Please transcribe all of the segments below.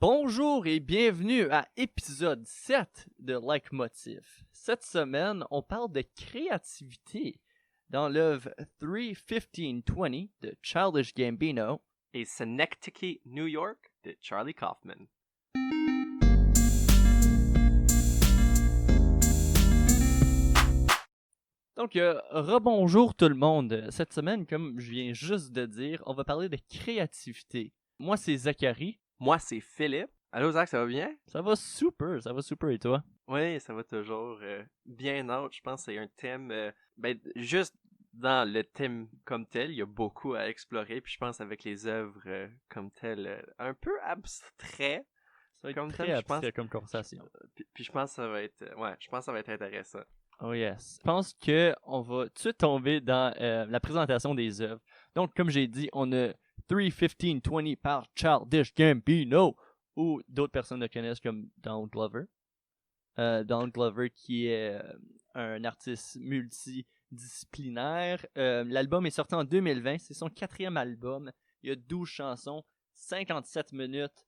Bonjour et bienvenue à épisode 7 de Like Motif. Cette semaine, on parle de créativité dans l'œuvre 3:15:20 de Childish Gambino et Synecdoche, New York de Charlie Kaufman. Donc, rebonjour tout le monde. Cette semaine, comme je viens juste de dire, on va parler de créativité. Moi, c'est Zachary. Moi, c'est Philippe. Allô, Zach, ça va bien? Ça va super, et toi? Oui, ça va toujours bien autre. Je pense que c'est un thème, juste dans le thème comme tel, il y a beaucoup à explorer. Puis je pense avec les œuvres comme telles, un peu abstrait. Ça va être comme très thème, abstrait comme conversation. Puis je pense que ça va être, je pense que ça va être intéressant. Oh yes. Je pense qu'on va tout de suite tomber dans la présentation des œuvres. Donc, comme j'ai dit, on a 3:15:20 par Childish Gambino, ou d'autres personnes le connaissent comme Donald Glover. Donald Glover qui est un artiste multidisciplinaire. L'album est sorti en 2020, c'est son 4e album. Il y a 12 chansons, 57 minutes.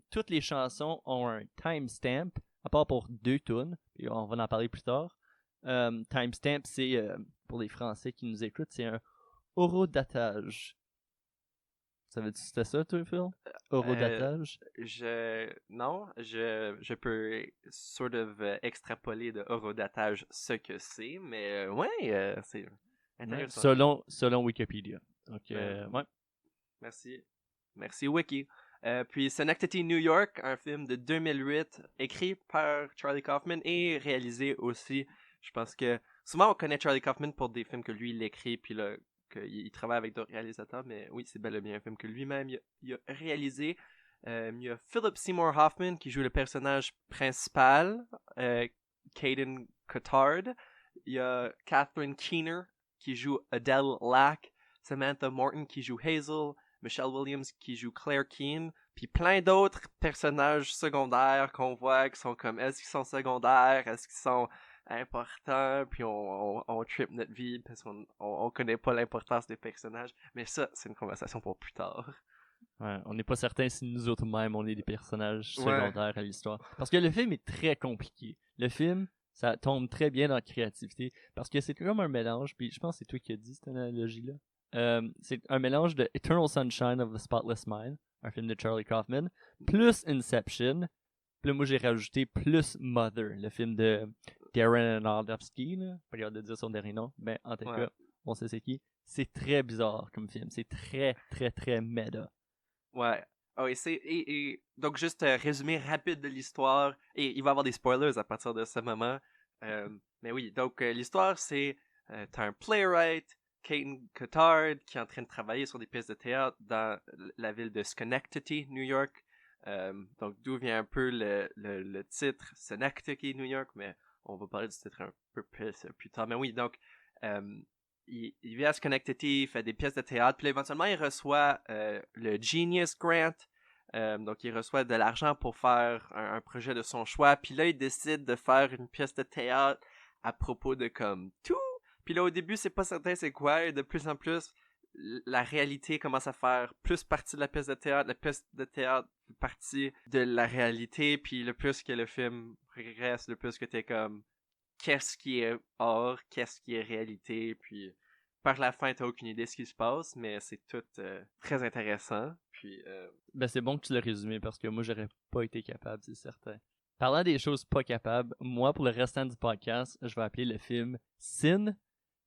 Toutes les chansons ont un timestamp, à part pour 2 tunes, et on va en parler plus tard. Timestamp, c'est, pour les Français qui nous écoutent, c'est un horodatage. Savais-tu que c'était ça, toi, Phil? Horodatage? Non, je peux sort of extrapoler de horodatage ce que c'est, mais c'est intéressant. Selon Wikipédia. Donc, ouais. Merci Wiki. Puis Synecdoche, New York, un film de 2008, écrit par Charlie Kaufman et réalisé aussi. Je pense que souvent on connaît Charlie Kaufman pour des films que lui il écrit, puis là, qu'il travaille avec d'autres réalisateurs, mais oui, c'est bel et bien un film que lui-même il a réalisé. Il y a Philip Seymour Hoffman qui joue le personnage principal, Caden Cotard. Il y a Catherine Keener qui joue Adele Lack, Samantha Morton qui joue Hazel, Michelle Williams qui joue Claire Keane, puis plein d'autres personnages secondaires qu'on voit qui sont comme, est-ce qu'ils sont secondaires, est-ce qu'ils sont importants, puis on trip notre vie parce qu'on connaît pas l'importance des personnages, mais ça, c'est une conversation pour plus tard. Ouais, on n'est pas certain si nous autres mêmes on est des personnages secondaires à l'histoire. Parce que le film est très compliqué. Le film, ça tombe très bien dans la créativité, parce que c'est comme un mélange, puis je pense que c'est toi qui as dit cette analogie-là. C'est un mélange de Eternal Sunshine of the Spotless Mind, un film de Charlie Kaufman, plus Inception. Puis là, moi, j'ai rajouté plus Mother, le film de Darren Aronofsky, là. Pas capable de dire son dernier nom. Ben, en tout cas, on sait c'est qui. C'est très bizarre comme film. C'est très, très, très méta. Ouais. Oh, et donc, juste résumé rapide de l'histoire. Et il va y avoir des spoilers à partir de ce moment. Mais oui, donc l'histoire, c'est t'as un playwright, Caden Cotard, qui est en train de travailler sur des pièces de théâtre dans la ville de Synecdoche, New York. Donc, d'où vient un peu le titre Synecdoche, New York, mais on va parler du titre un peu plus tard. Mais oui, donc, il vient à Synecdoche, il fait des pièces de théâtre, puis éventuellement, il reçoit le Genius Grant. Donc, il reçoit de l'argent pour faire un projet de son choix, puis là, il décide de faire une pièce de théâtre à propos de comme tout. Puis là, au début, c'est pas certain c'est quoi, et de plus en plus, la réalité commence à faire plus partie de la pièce de théâtre, la pièce de théâtre fait partie de la réalité, puis le plus que le film progresse, le plus que t'es comme, qu'est-ce qui est or, qu'est-ce qui est réalité, puis par la fin, t'as aucune idée de ce qui se passe, mais c'est tout très intéressant, puis... Ben, c'est bon que tu l'as résumé, parce que moi, j'aurais pas été capable, c'est certain. Parlant des choses pas capables, moi, pour le restant du podcast, je vais appeler le film Sin.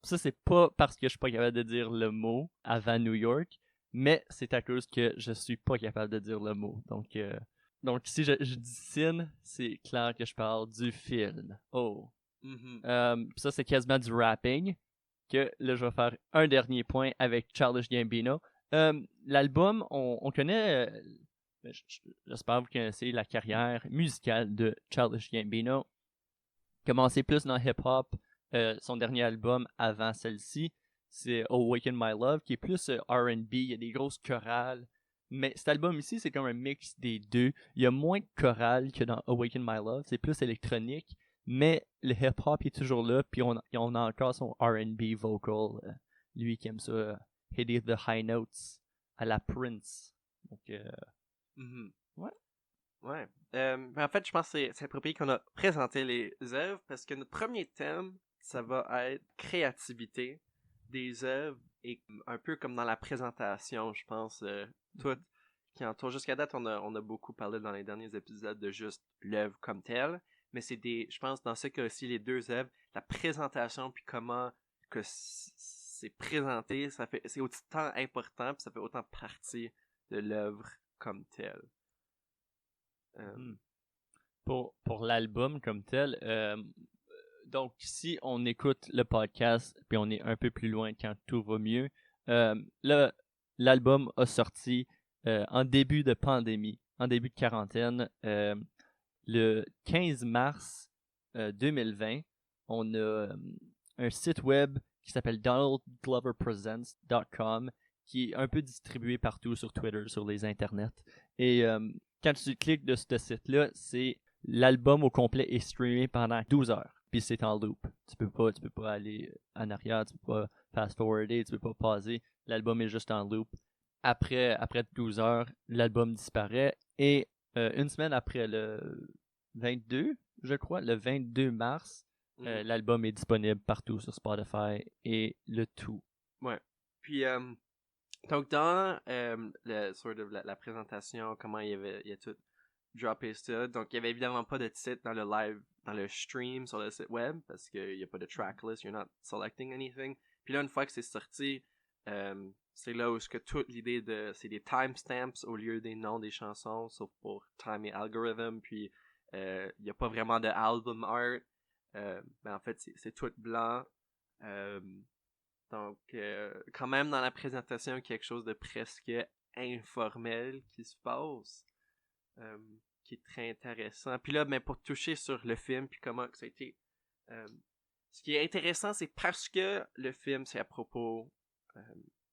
Ça, c'est pas parce que je suis pas capable de dire le mot avant New York, mais c'est à cause que je suis pas capable de dire le mot. Donc si je dis Sin, c'est clair que je parle du film. Oh. Ça, c'est quasiment du rapping. Que là, je vais faire un dernier point avec Childish Gambino. L'album, on connaît... j'espère que vous connaissez la carrière musicale de Childish Gambino. Commencé plus dans hip-hop. Son dernier album avant celle-ci, c'est Awaken My Love, qui est plus R&B, il y a des grosses chorales. Mais cet album ici, c'est comme un mix des deux. Il y a moins de chorales que dans Awaken My Love, c'est plus électronique. Mais le hip-hop est toujours là, puis on a encore son R&B vocal. Lui qui aime ça, hitting the high notes à la Prince. Donc, Mm-hmm. ouais. Ouais. Mais en fait, je pense que c'est approprié qu'on a présenté les œuvres parce que notre premier thème, ça va être créativité des œuvres et un peu comme dans la présentation, je pense, tout qui entoure. Jusqu'à date, on a beaucoup parlé dans les derniers épisodes de juste l'œuvre comme telle, mais je pense, dans ce cas-ci, les deux œuvres, la présentation puis comment que c'est présenté, c'est autant important puis ça fait autant partie de l'œuvre comme telle. Mhm. Pour l'album comme tel, donc si on écoute le podcast puis on est un peu plus loin quand tout va mieux, là, l'album a sorti en début de pandémie, en début de quarantaine, le 15 mars 2020. On a un site web qui s'appelle donaldgloverpresents.com qui est un peu distribué partout sur Twitter, sur les internets. Et quand tu cliques de ce site-là, c'est l'album au complet est streamé pendant 12 heures. Puis c'est en loop. Tu peux pas aller en arrière, tu peux pas fast-forwarder, tu peux pas pauser. L'album est juste en loop. Après 12 heures, l'album disparaît. Et une semaine après le 22, je crois, le 22 mars, l'album est disponible partout sur Spotify et le tout. Ouais. Puis, donc, dans la présentation, comment il a tout droppé ça, donc il y avait évidemment pas de titre dans le live, dans le stream sur le site web, parce qu'il n'y a pas de tracklist, you're not selecting anything. Puis là, une fois que c'est sorti, c'est là où que toute l'idée c'est des timestamps au lieu des noms des chansons, sauf pour Time et Algorithm, puis il n'y a pas vraiment de album art, mais en fait, c'est tout blanc. Donc, quand même dans la présentation, quelque chose de presque informel qui se passe, euh, qui est très intéressant. Puis là, mais pour toucher sur le film, puis comment que ça a été... ce qui est intéressant, c'est parce que le film, c'est à propos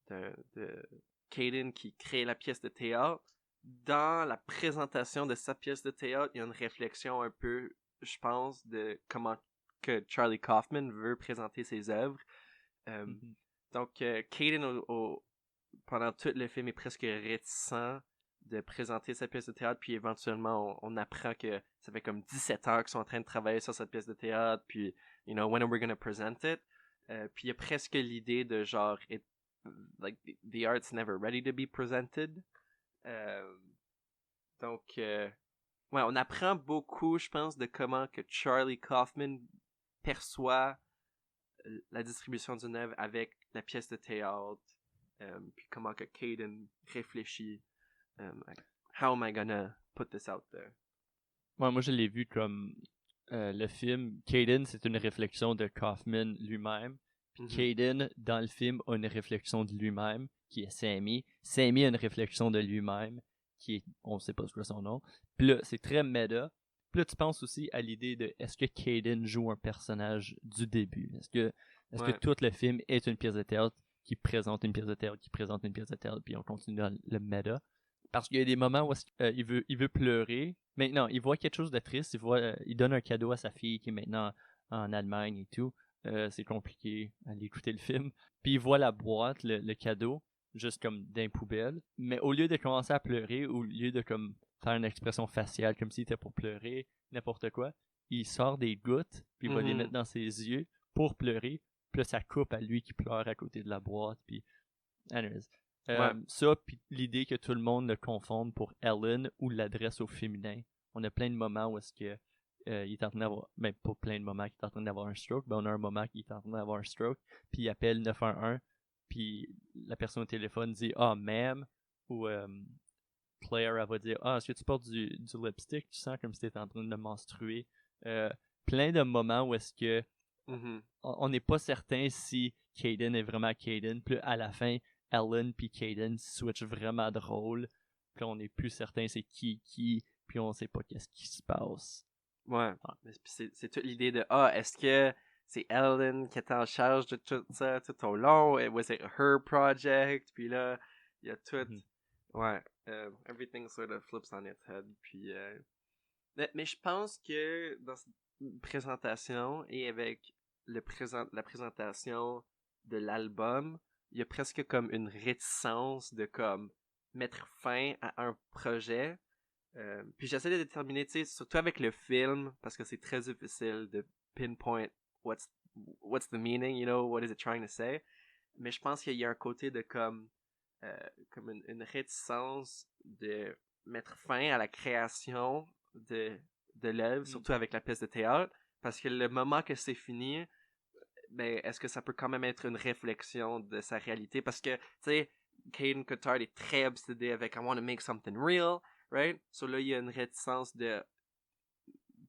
de Caden qui crée la pièce de théâtre. Dans la présentation de sa pièce de théâtre, il y a une réflexion un peu, je pense, de comment que Charlie Kaufman veut présenter ses œuvres. Donc, Caden, pendant tout le film, est presque réticent de présenter sa pièce de théâtre, puis éventuellement, on apprend que ça fait comme 17 heures qu'ils sont en train de travailler sur cette pièce de théâtre, puis, when are we gonna present it? Puis il y a presque l'idée de genre, like, the art's never ready to be presented. Donc, ouais, on apprend beaucoup, je pense, de comment que Charlie Kaufman perçoit la distribution d'une œuvre avec la pièce de théâtre, puis comment que Caden réfléchit, how am I gonna put this out there? Ouais, moi je l'ai vu comme le film. Caden, c'est une réflexion de Kaufman lui-même. Puis Caden, dans le film, a une réflexion de lui-même, qui est Sammy. Sammy a une réflexion de lui-même, qui est, on sait pas ce que son nom. Puis là, c'est très méta. Puis là, tu penses aussi à l'idée de est-ce que Caden joue un personnage du début? Est-ce que tout le film est une pièce de théâtre qui présente une pièce de théâtre, qui présente une pièce de théâtre, puis on continue dans le méta? Parce qu'il y a des moments où il veut pleurer. Maintenant, il voit quelque chose de triste. Il donne un cadeau à sa fille qui est maintenant en Allemagne et tout. C'est compliqué à écouter le film. Puis il voit la boîte, le cadeau, juste comme d'un poubelle. Mais au lieu de commencer à pleurer, au lieu de comme faire une expression faciale comme s'il était pour pleurer, n'importe quoi, il sort des gouttes, puis il va les mettre dans ses yeux pour pleurer. Puis là, ça coupe à lui qui pleure à côté de la boîte. Puis, anyways. Ça, puis l'idée que tout le monde le confonde pour Ellen ou l'adresse au féminin. On a plein de moments où est-ce que il est en train d'avoir, pas plein de moments qu'il est en train d'avoir un stroke, on a un moment qu'il est en train d'avoir un stroke, puis il appelle 911, puis la personne au téléphone dit « Ah, ma'am », ou Claire, elle va dire « Ah, est-ce que tu portes du lipstick? Tu sens comme si tu étais en train de menstruer. » Plein de moments où est-ce que on n'est pas certain si Caden est vraiment Caden, puis à la fin, Ellen puis Caden switch vraiment de rôle. Puis on est plus certain c'est qui, puis on sait pas qu'est-ce qui se passe. Ouais, c'est toute l'idée de est-ce que c'est Ellen qui est en charge de tout ça tout au long? Was it her project? Puis là, il y a tout. Ouais, everything sort of flips on its head. Puis, mais je pense que dans cette présentation et avec la présentation de l'album, il y a presque comme une réticence de comme mettre fin à un projet Puis j'essaie de déterminer, tu sais, surtout avec le film, parce que c'est très difficile de pinpoint what's the meaning, you know, what is it trying to say. Mais je pense qu'il y a un côté de comme une réticence de mettre fin à la création de l'œuvre, surtout avec la pièce de théâtre, parce que le moment que c'est fini, ben, est-ce que ça peut quand même être une réflexion de sa réalité? Parce que, tu sais, Caden Cotard est très obsédé avec I want to make something real, right? So là, il y a une réticence de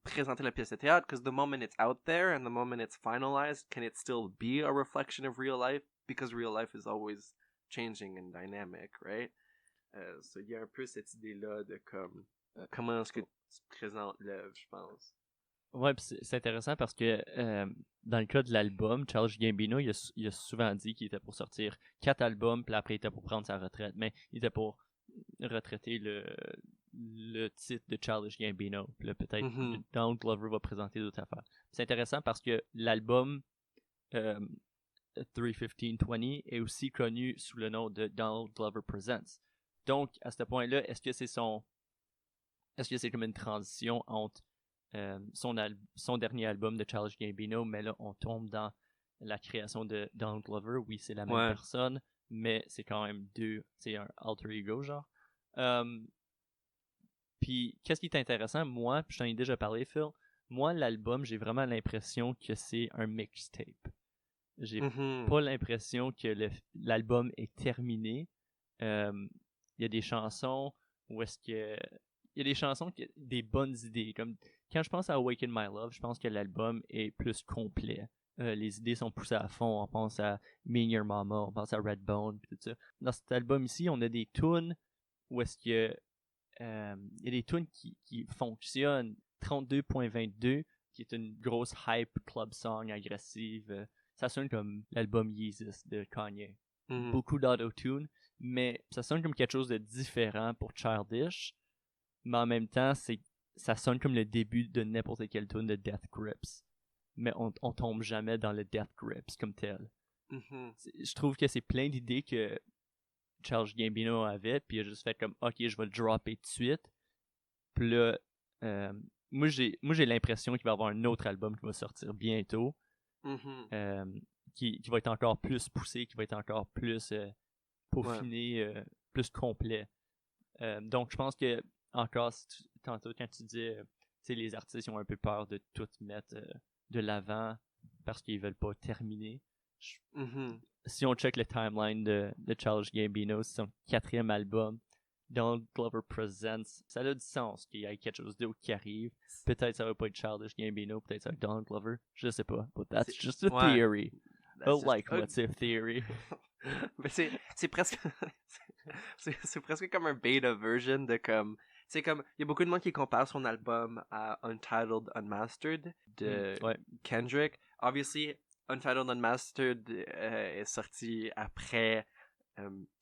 présenter la pièce de théâtre, because the moment it's out there and the moment it's finalized, can it still be a reflection of real life? Because real life is always changing and dynamic, right? So il y a un peu cette idée-là de comme comment est-ce que tu présentes l'œuvre, je pense. Ouais, pis c'est intéressant parce que dans le cas de l'album, Charles Gambino, il a souvent dit qu'il était pour sortir 4 albums, puis après il était pour prendre sa retraite, mais il était pour retraiter le titre de Charles Gambino. Puis là, peut-être Donald Glover va présenter d'autres affaires. C'est intéressant parce que l'album 315-20 est aussi connu sous le nom de Donald Glover Presents. Donc, à ce point-là, est-ce que c'est comme une transition entre son dernier album de Charles Gambino, mais là, on tombe dans la création de Donald Glover. Oui, c'est la même personne, mais c'est quand même c'est un alter ego, genre. Puis, qu'est-ce qui est intéressant, moi, puis je t'en ai déjà parlé, Phil, moi, l'album, j'ai vraiment l'impression que c'est un mixtape. J'ai pas l'impression que l'album est terminé. Il y a des chansons où est-ce que... Il y a des chansons qui ont des bonnes idées. Comme quand je pense à Awaken My Love, je pense que l'album est plus complet. Les idées sont poussées à fond. On pense à Me and Your Mama, on pense à Redbone, pis tout ça. Dans cet album ici, on a des tunes où est-ce que il y a des tunes qui fonctionnent. 32.22, qui est une grosse hype club song agressive. Ça sonne comme l'album Yeezus de Kanye. Beaucoup d'auto-tune, mais ça sonne comme quelque chose de différent pour Childish. Mais en même temps, ça sonne comme le début de n'importe quelle tune de Death Grips. Mais on tombe jamais dans le Death Grips comme tel. Je trouve que c'est plein d'idées que Charles Gambino avait, puis il a juste fait comme, ok, je vais le dropper tout de suite. Puis là, moi j'ai l'impression qu'il va y avoir un autre album qui va sortir bientôt, qui va être encore plus poussé, qui va être encore plus peaufiné, plus complet. Donc je pense que encore, tantôt quand tu dis, tu sais, les artistes ont un peu peur de tout mettre de l'avant parce qu'ils veulent pas terminer. Si on check le timeline de Charles Gambino, c'est son 4e album. Donald Glover Presents, ça a du sens qu'il y ait quelque chose d'autre qui arrive. Peut-être ça va pas être Childish Gambino, peut-être ça va être Donald Glover, je sais pas. But that's just a theory. What's if theory. Mais c'est presque c'est presque comme un beta version de comme c'est comme il y a beaucoup de monde qui compare son album à Untitled Unmastered de Kendrick. Obviously Untitled Unmastered est sorti après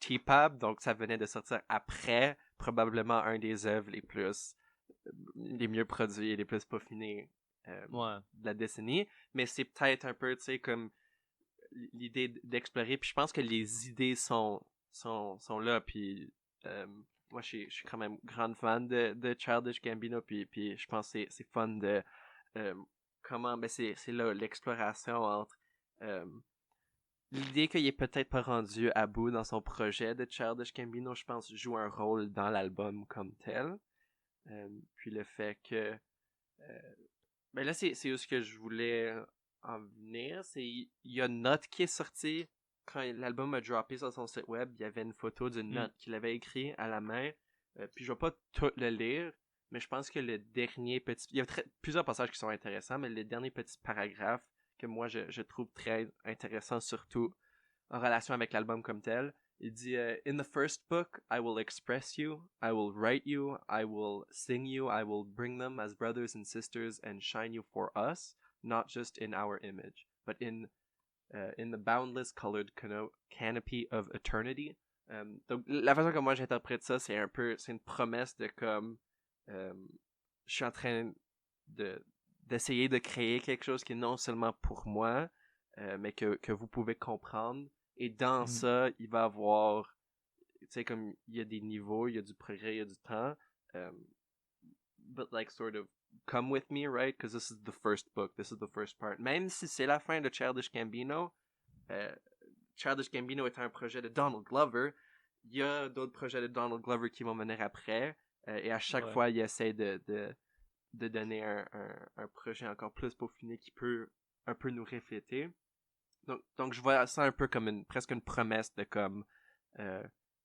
T-Pab, donc ça venait de sortir après probablement un des œuvres les mieux produits et les plus peaufinés de la décennie, mais c'est peut-être un peu, tu sais, comme l'idée d'explorer, puis je pense que les idées sont là, puis moi je suis quand même grande fan de Childish Gambino, puis je pense que c'est fun de comment, ben c'est là l'exploration entre l'idée qu'il est peut-être pas rendu à bout dans son projet de Childish Gambino, je pense, joue un rôle dans l'album comme tel. Puis le fait que... ben là, c'est où ce que je voulais en venir. Il y a une note qui est sortie quand l'album a droppé sur son site web. Il y avait une photo d'une note qu'il avait écrite à la main. Puis je vais pas tout le lire, mais je pense que le dernier petit... Il y a plusieurs passages qui sont intéressants, mais le dernier petit paragraphe que moi je trouve très intéressant, surtout en relation avec l'album comme tel. Il dit In the first book, I will express you, I will write you, I will sing you, I will bring them as brothers and sisters and shine you for us, not just in our image, but in the boundless colored canopy of eternity. Donc la façon que moi j'interprète ça, c'est une promesse de comme je suis en train d'essayer de créer quelque chose qui est non seulement pour moi, mais que vous pouvez comprendre. Et dans ça, il va y avoir, tu sais, comme il y a des niveaux, il y a du progrès, il y a du temps. but like sort of come with me, right? Because this is the first book, this is the first part. Même si c'est la fin de Childish Gambino, Childish Gambino est un projet de Donald Glover. Il y a d'autres projets de Donald Glover qui vont venir après. Et à chaque fois, il essaie de donner un projet encore plus peaufiné qui peut un peu nous refléter. Donc je vois ça un peu comme presque une promesse de comme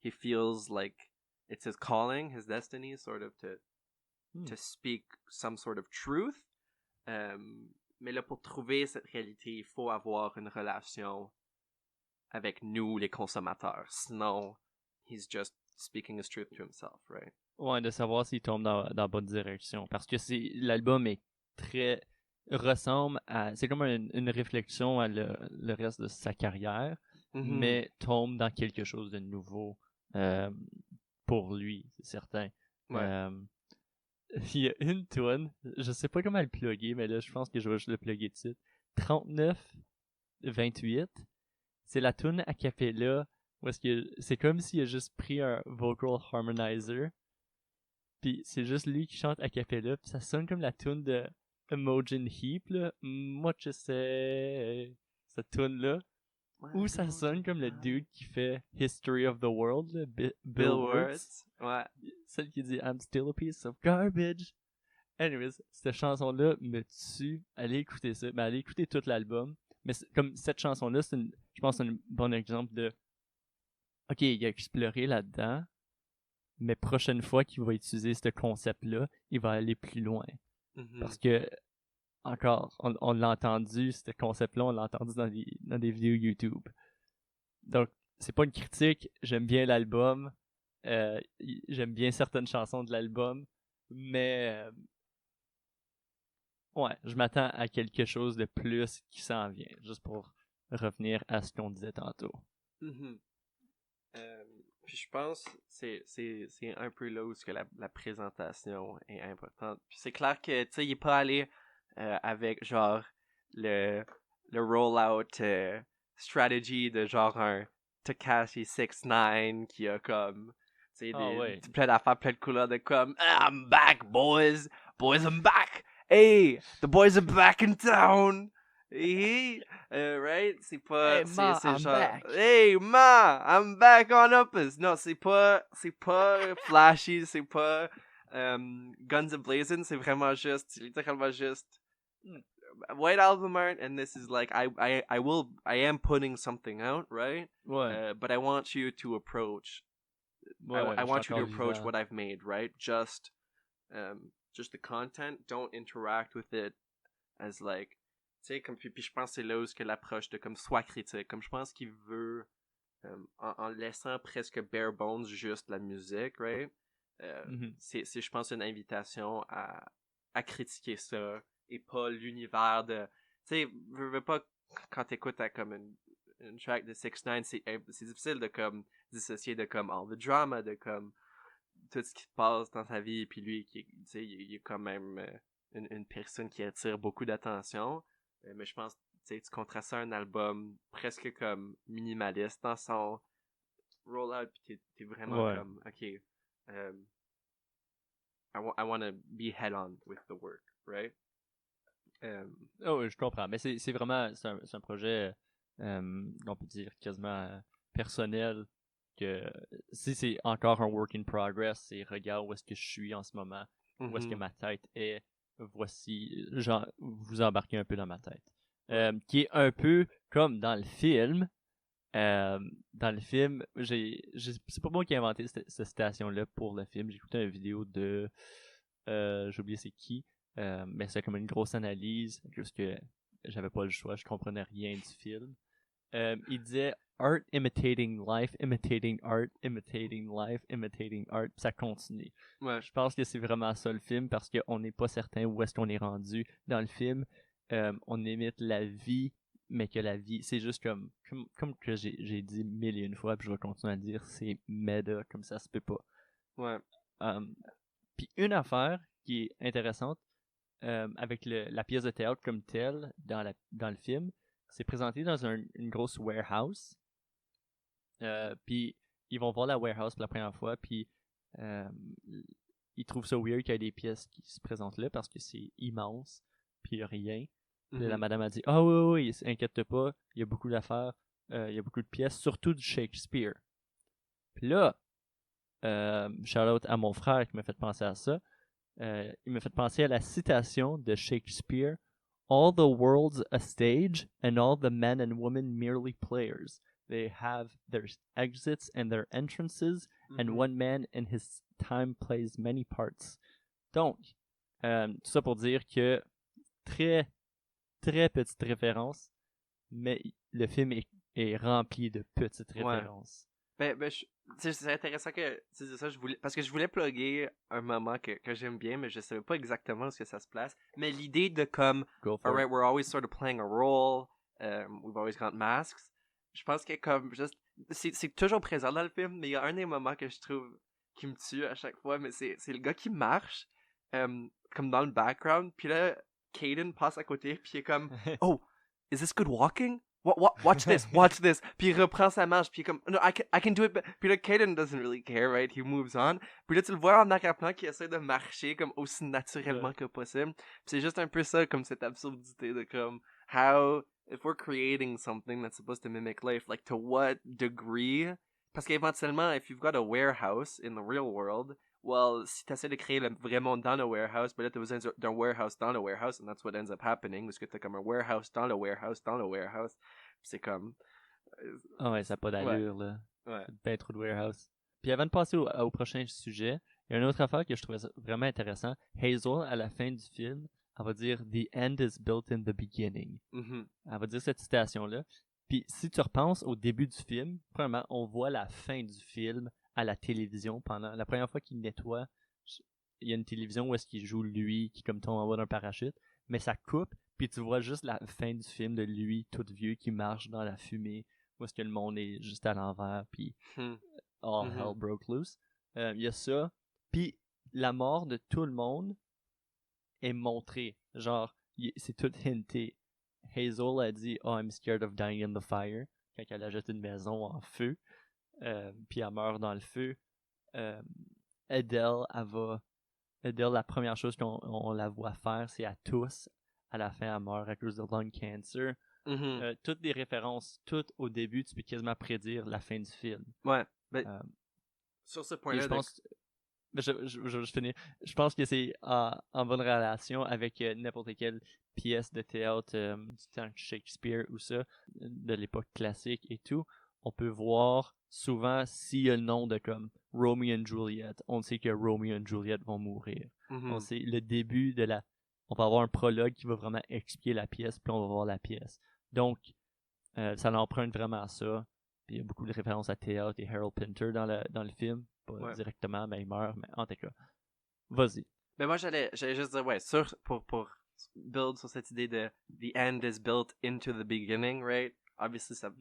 he feels like it's his calling, his destiny, sort of to speak some sort of truth. Mais là, pour trouver cette réalité, il faut avoir une relation avec nous, les consommateurs. Sinon, he's just speaking his truth to himself, right? Ouais, de savoir s'il tombe dans la bonne direction. Parce que l'album est ressemble à... C'est comme une réflexion à le reste de sa carrière, mais tombe dans quelque chose de nouveau pour lui, c'est certain. Ouais. Il y a une tune, je sais pas comment le plugger, mais là, je pense que je vais juste le plugger de suite. 39-28, c'est la tune a cappella, où est-ce que c'est comme s'il a juste pris un vocal harmonizer, puis c'est juste lui qui chante a cappella, puis ça sonne comme la tune de Imogen Heap, là. Moi, je sais, cette tune-là. Ou ça sonne comme le dude qui fait History of the World, là, Bill Wurtz. Ouais. Celle qui dit I'm still a piece of garbage. Anyways, cette chanson-là me tue. Allez écouter ça. Ben, allez écouter tout l'album. Mais comme cette chanson-là, je pense que c'est un bon exemple de OK, il a exploré là-dedans, mais prochaine fois qu'il va utiliser ce concept-là, il va aller plus loin. Parce que encore, on l'a entendu, ce concept-là, on l'a entendu dans des vidéos YouTube. Donc, c'est pas une critique, j'aime bien l'album, j'aime bien certaines chansons de l'album, mais ouais, je m'attends à quelque chose de plus qui s'en vient, juste pour revenir à ce qu'on disait tantôt. Puis je pense c'est un peu là où que la présentation est importante. Puis c'est clair que, tu sais, il est pas allé avec genre le rollout strategy de genre un Tekashi 6ix9ine qui a comme, tu sais, plein d'affaires, plein de couleurs de comme I'm back boys, I'm back, hey the boys are back in town, hey, right, c'est pas, hey ma, c'est I'm genre back. Hey ma, I'm back on Uppers. Non, c'est pas flashy, c'est pas Guns Blazing, c'est vraiment juste littéralement juste White Album art, and this is like I am putting something out, right? Ouais. But I want you to approach. I want you to approach what I've made, right? Just the content. Don't interact with it as like, tu sais, comme puis je pense que c'est là où que l'approche de comme soit critique, comme je pense qu'il veut en laissant presque bare bones juste la musique, right? C'est je pense une invitation à critiquer ça et pas l'univers de, tu sais, veux pas, quand t'écoutes à comme une track de 6ix9ine, c'est difficile de comme dissocier de comme all the drama, de comme tout ce qui se passe dans sa vie, puis lui qui, tu sais, il est quand même une personne qui attire beaucoup d'attention, mais je pense, tu sais, tu contrastes ça à un album presque comme minimaliste dans son rollout, puis t'es vraiment comme ok, I want to be head on with the work, right? Oh, je comprends, mais c'est vraiment c'est un projet on peut dire quasiment personnel, que si c'est encore un work in progress, c'est regarde où est-ce que je suis en ce moment, où est-ce que ma tête est, voici, genre, vous embarquez un peu dans ma tête. Qui est un peu comme dans le film. Dans le film, c'est pas moi qui ai inventé cette citation-là pour le film. J'ai écouté une vidéo de j'ai oublié c'est qui, mais c'est comme une grosse analyse, parce que j'avais pas le choix, je comprenais rien du film. Il disait art imitating life, imitating art, imitating life, imitating art, pis ça continue. Ouais. Je pense que c'est vraiment ça le film, parce qu'on n'est pas certain où est-ce qu'on est rendu dans le film. On imite la vie, mais que la vie, c'est juste comme que j'ai dit 1001 fois, puis je vais continuer à le dire, c'est méda, comme ça se peut pas. Ouais. Puis une affaire qui est intéressante, avec la pièce de théâtre comme telle, dans le film, c'est présenté dans une grosse warehouse. Puis ils vont voir la warehouse pour la première fois, puis il trouve ça weird qu'il y ait des pièces qui se présentent là parce que c'est immense, puis il n'y a rien. Puis la madame a dit « Ah oui, inquiète pas, il y a beaucoup d'affaires, il y a beaucoup de pièces, surtout du Shakespeare. » Puis là, shout-out à mon frère qui m'a fait penser à ça. Il m'a fait penser à la citation de Shakespeare « All the world's a stage, and all the men and women merely players. They have their exits and their entrances, and one man in his time plays many parts. » Donc, tout ça pour dire que très, très petite référence, mais le film est rempli de petites références. C'est intéressant que tu dises ça, parce que je voulais plugger un moment que j'aime bien, mais je savais pas exactement où est-ce que ça se place. Mais l'idée de comme, alright, we're always sort of playing a role, we've always got masks, je pense que comme, juste, c'est toujours présent dans le film, mais il y a un des moments que je trouve qui me tue à chaque fois, mais c'est le gars qui marche, comme dans le background, puis là, Caden passe à côté, puis il est comme, oh, is this good walking? Watch this. Puis il reprend sa marche, puis il est comme, no, I can do it. Puis là, Caden doesn't really care, right? He moves on. Puis là, tu le vois en arrière-plan qui essaie de marcher comme aussi naturellement que possible. Puis c'est juste un peu ça, comme cette absurdité de comme, how, if we're creating something that's supposed to mimic life, like to what degree? Parce qu'éventuellement, if you've got a warehouse in the real world, well, si tu essaies de créer le vrai monde dans le warehouse, ben là, tu as besoin d'un warehouse dans le warehouse, and that's what ends up happening, parce que tu as comme un warehouse dans le warehouse dans le warehouse. Puis c'est comme... Ah ouais, ça n'a pas d'allure, là. Ouais. C'est bien trop de warehouse. Puis avant de passer au prochain sujet, il y a une autre affaire que je trouvais vraiment intéressant. Hazel, à la fin du film, elle va dire « The end is built in the beginning ». Elle va dire cette citation-là. Puis si tu repenses au début du film, premièrement, on voit la fin du film à la télévision pendant la première fois qu'il nettoie. Il y a une télévision où est-ce qu'il joue lui qui comme tombe en bas d'un parachute, mais ça coupe, puis tu vois juste la fin du film de lui tout vieux qui marche dans la fumée, où est-ce que le monde est juste à l'envers, puis all hell broke loose. Il y a ça, puis la mort de tout le monde est montrée, genre c'est tout hinté. Hazel a dit « Oh, I'm scared of dying in the fire » quand elle a jeté une maison en feu. Puis elle meurt dans le feu. Adele, la première chose qu'on la voit faire, c'est à tous. À la fin, elle meurt à cause de lung cancer. Toutes des références, toutes au début, tu peux quasiment prédire la fin du film. Ouais. Sur ce point-là, je pense... Je finis. Je pense que c'est en bonne relation avec n'importe quelle pièce de théâtre du temps de Shakespeare ou ça, de l'époque classique et tout. On peut voir souvent s'il y a le nom de comme Romeo and Juliet. On sait que Romeo and Juliet vont mourir. On sait le début de la... On va avoir un prologue qui va vraiment expliquer la pièce, puis on va voir la pièce. Donc, ça l'emprunte vraiment à ça. Puis il y a beaucoup de références à théâtre et Harold Pinter dans le film. Pas directement, mais il meurt, mais en tout cas. Vas-y. Ben moi, j'allais juste dire, pour build sur cette idée de the end is built into the beginning, right? Obviously, ça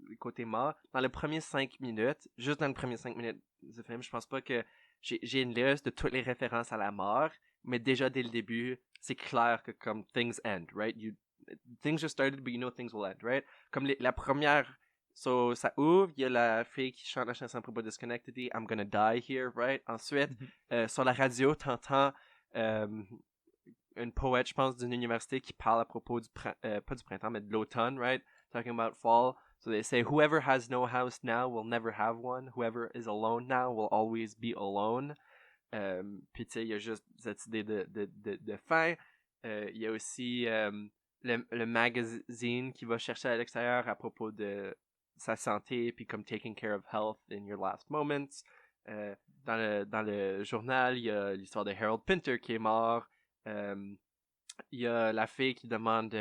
le côté mort. Dans les premiers 5 minutes, juste dans les premiers 5 minutes du film, je pense pas que j'ai une liste de toutes les références à la mort, mais déjà dès le début, c'est clair que comme things end, right? Things just started, but you know things will end, right? Comme la première... So, ça ouvre, il y a la fille qui chante la chanson à propos de Schenectady, I'm gonna die here, right? Ensuite, sur la radio, t'entends une poète, je pense, d'une université qui parle à propos pas du printemps, mais de l'automne, right? Talking about fall. So they say, whoever has no house now will never have one. Whoever is alone now will always be alone. Puis tu sais, il y a juste cette idée de fin. Il y a aussi le magazine qui va chercher à l'extérieur à propos de sa santé, puis comme taking care of health in your last moments. Dans le journal, il y a l'histoire de Harold Pinter qui est mort. Il y a la fille qui demande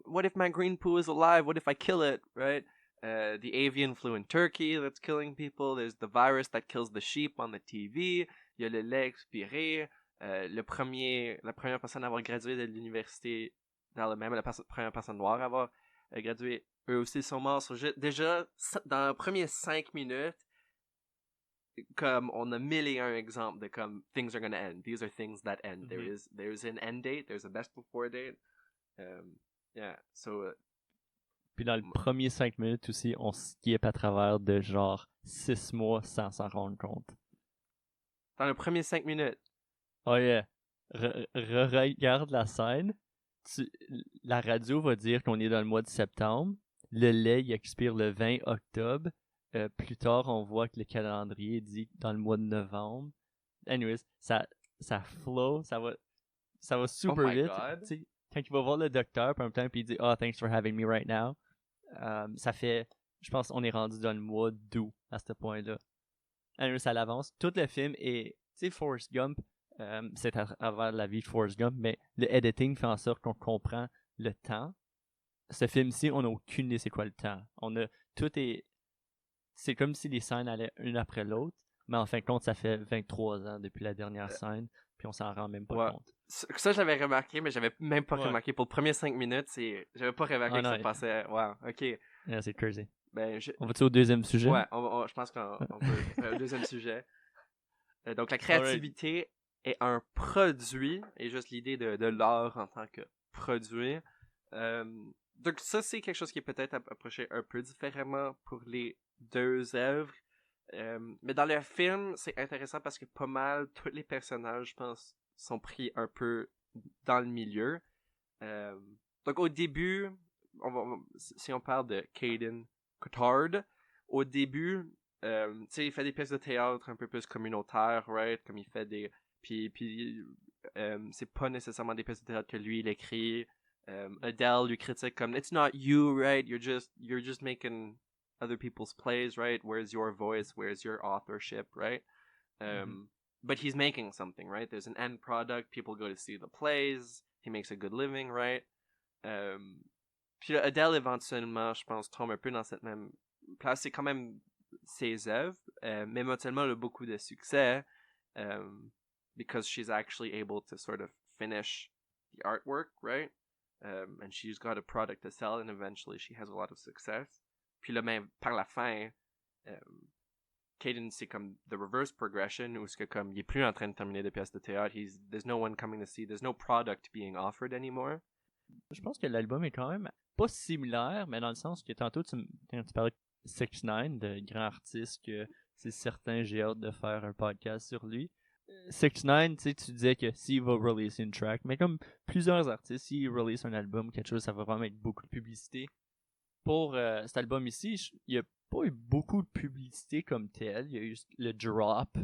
what if my green poo is alive? What if I kill it? Right? The avian flu in Turkey that's killing people. There's the virus that kills the sheep on the TV. Il y a le lait expiré. La première personne à avoir gradué de l'université d'Alabama, la première personne noire à avoir gradué, eux aussi sont morts. Déjà, dans les premiers 5 minutes, comme on a 1001 exemples de comme things are gonna end. These are things that end. There's an end date. There's a best before date. Puis dans les premiers 5 minutes aussi, on skip à travers de genre 6 mois sans s'en rendre compte. Dans les premiers 5 minutes. Oh yeah. Regarde la scène. La radio va dire qu'on est dans le mois de septembre. Le lait, il expire le 20 octobre. Plus tard, on voit que le calendrier dit dans le mois de novembre. Anyways, ça flow, ça va super my vite. God. T'sais, quand il va voir le docteur, puis en même temps, puis il dit « Oh, thanks for having me right now », ça fait, je pense qu'on est rendu dans le mois d'août à ce point-là. Anyways, ça l'avance. Tout le film est, tu sais, Forrest Gump, c'est à travers la vie de Forrest Gump, mais le editing fait en sorte qu'on comprend le temps. Ce film-ci, on n'a aucune idée c'est quoi le temps. C'est comme si les scènes allaient une après l'autre, mais en fin de compte, ça fait 23 ans depuis la dernière scène, puis on s'en rend même pas compte. Ça, j'avais remarqué, mais j'avais même pas Ouais. remarqué. Pour les premières 5 minutes, j'avais pas remarqué que ça passait. Wow, ok. Yeah, c'est crazy. Ben, On va-tu au deuxième sujet? Ouais, je pense qu'on peut. Deuxième sujet. Donc, la créativité est un produit, et juste l'idée de l'art en tant que produit. Donc, ça, c'est quelque chose qui est peut-être approché un peu différemment pour les deux œuvres. Mais dans le film, c'est intéressant parce que pas mal tous les personnages, je pense, sont pris un peu dans le milieu. Donc au début, si on parle de Caden Cotard, au début, tu sais, il fait des pièces de théâtre un peu plus communautaires, right? Comme il fait des... Puis c'est pas nécessairement des pièces de théâtre que lui, il écrit. Adele lui critique comme « It's not you, right? You're just making... other people's plays, right? Where's your voice? Where's your authorship, right? But he's making something, right? There's an end product. People go to see the plays. He makes a good living, right? Puis là, Adele, éventuellement, je pense, tombe un peu dans cette même place. C'est quand même ses œuvres, mais éventuellement, elle a beaucoup de succès because she's actually able to sort of finish the artwork, right? And she's got a product to sell, and eventually she has a lot of success. Puis là, même par la fin, Caden, c'est comme the reverse progression, où c'est que comme il est plus en train de terminer des pièces de théâtre, there's no one coming to see, there's no product being offered anymore. Je pense que l'album est quand même pas similaire, mais dans le sens que tantôt, quand tu parlais de 6ix9ine, de grand artiste, que c'est certain, j'ai hâte de faire un podcast sur lui. 6ix9ine, tu sais, tu disais que s'il va release une track, mais comme plusieurs artistes, s'il release un album, quelque chose, ça va vraiment être beaucoup de publicité. Pour cet album ici, il n'y a pas eu beaucoup de publicité comme tel. Il y a eu le drop,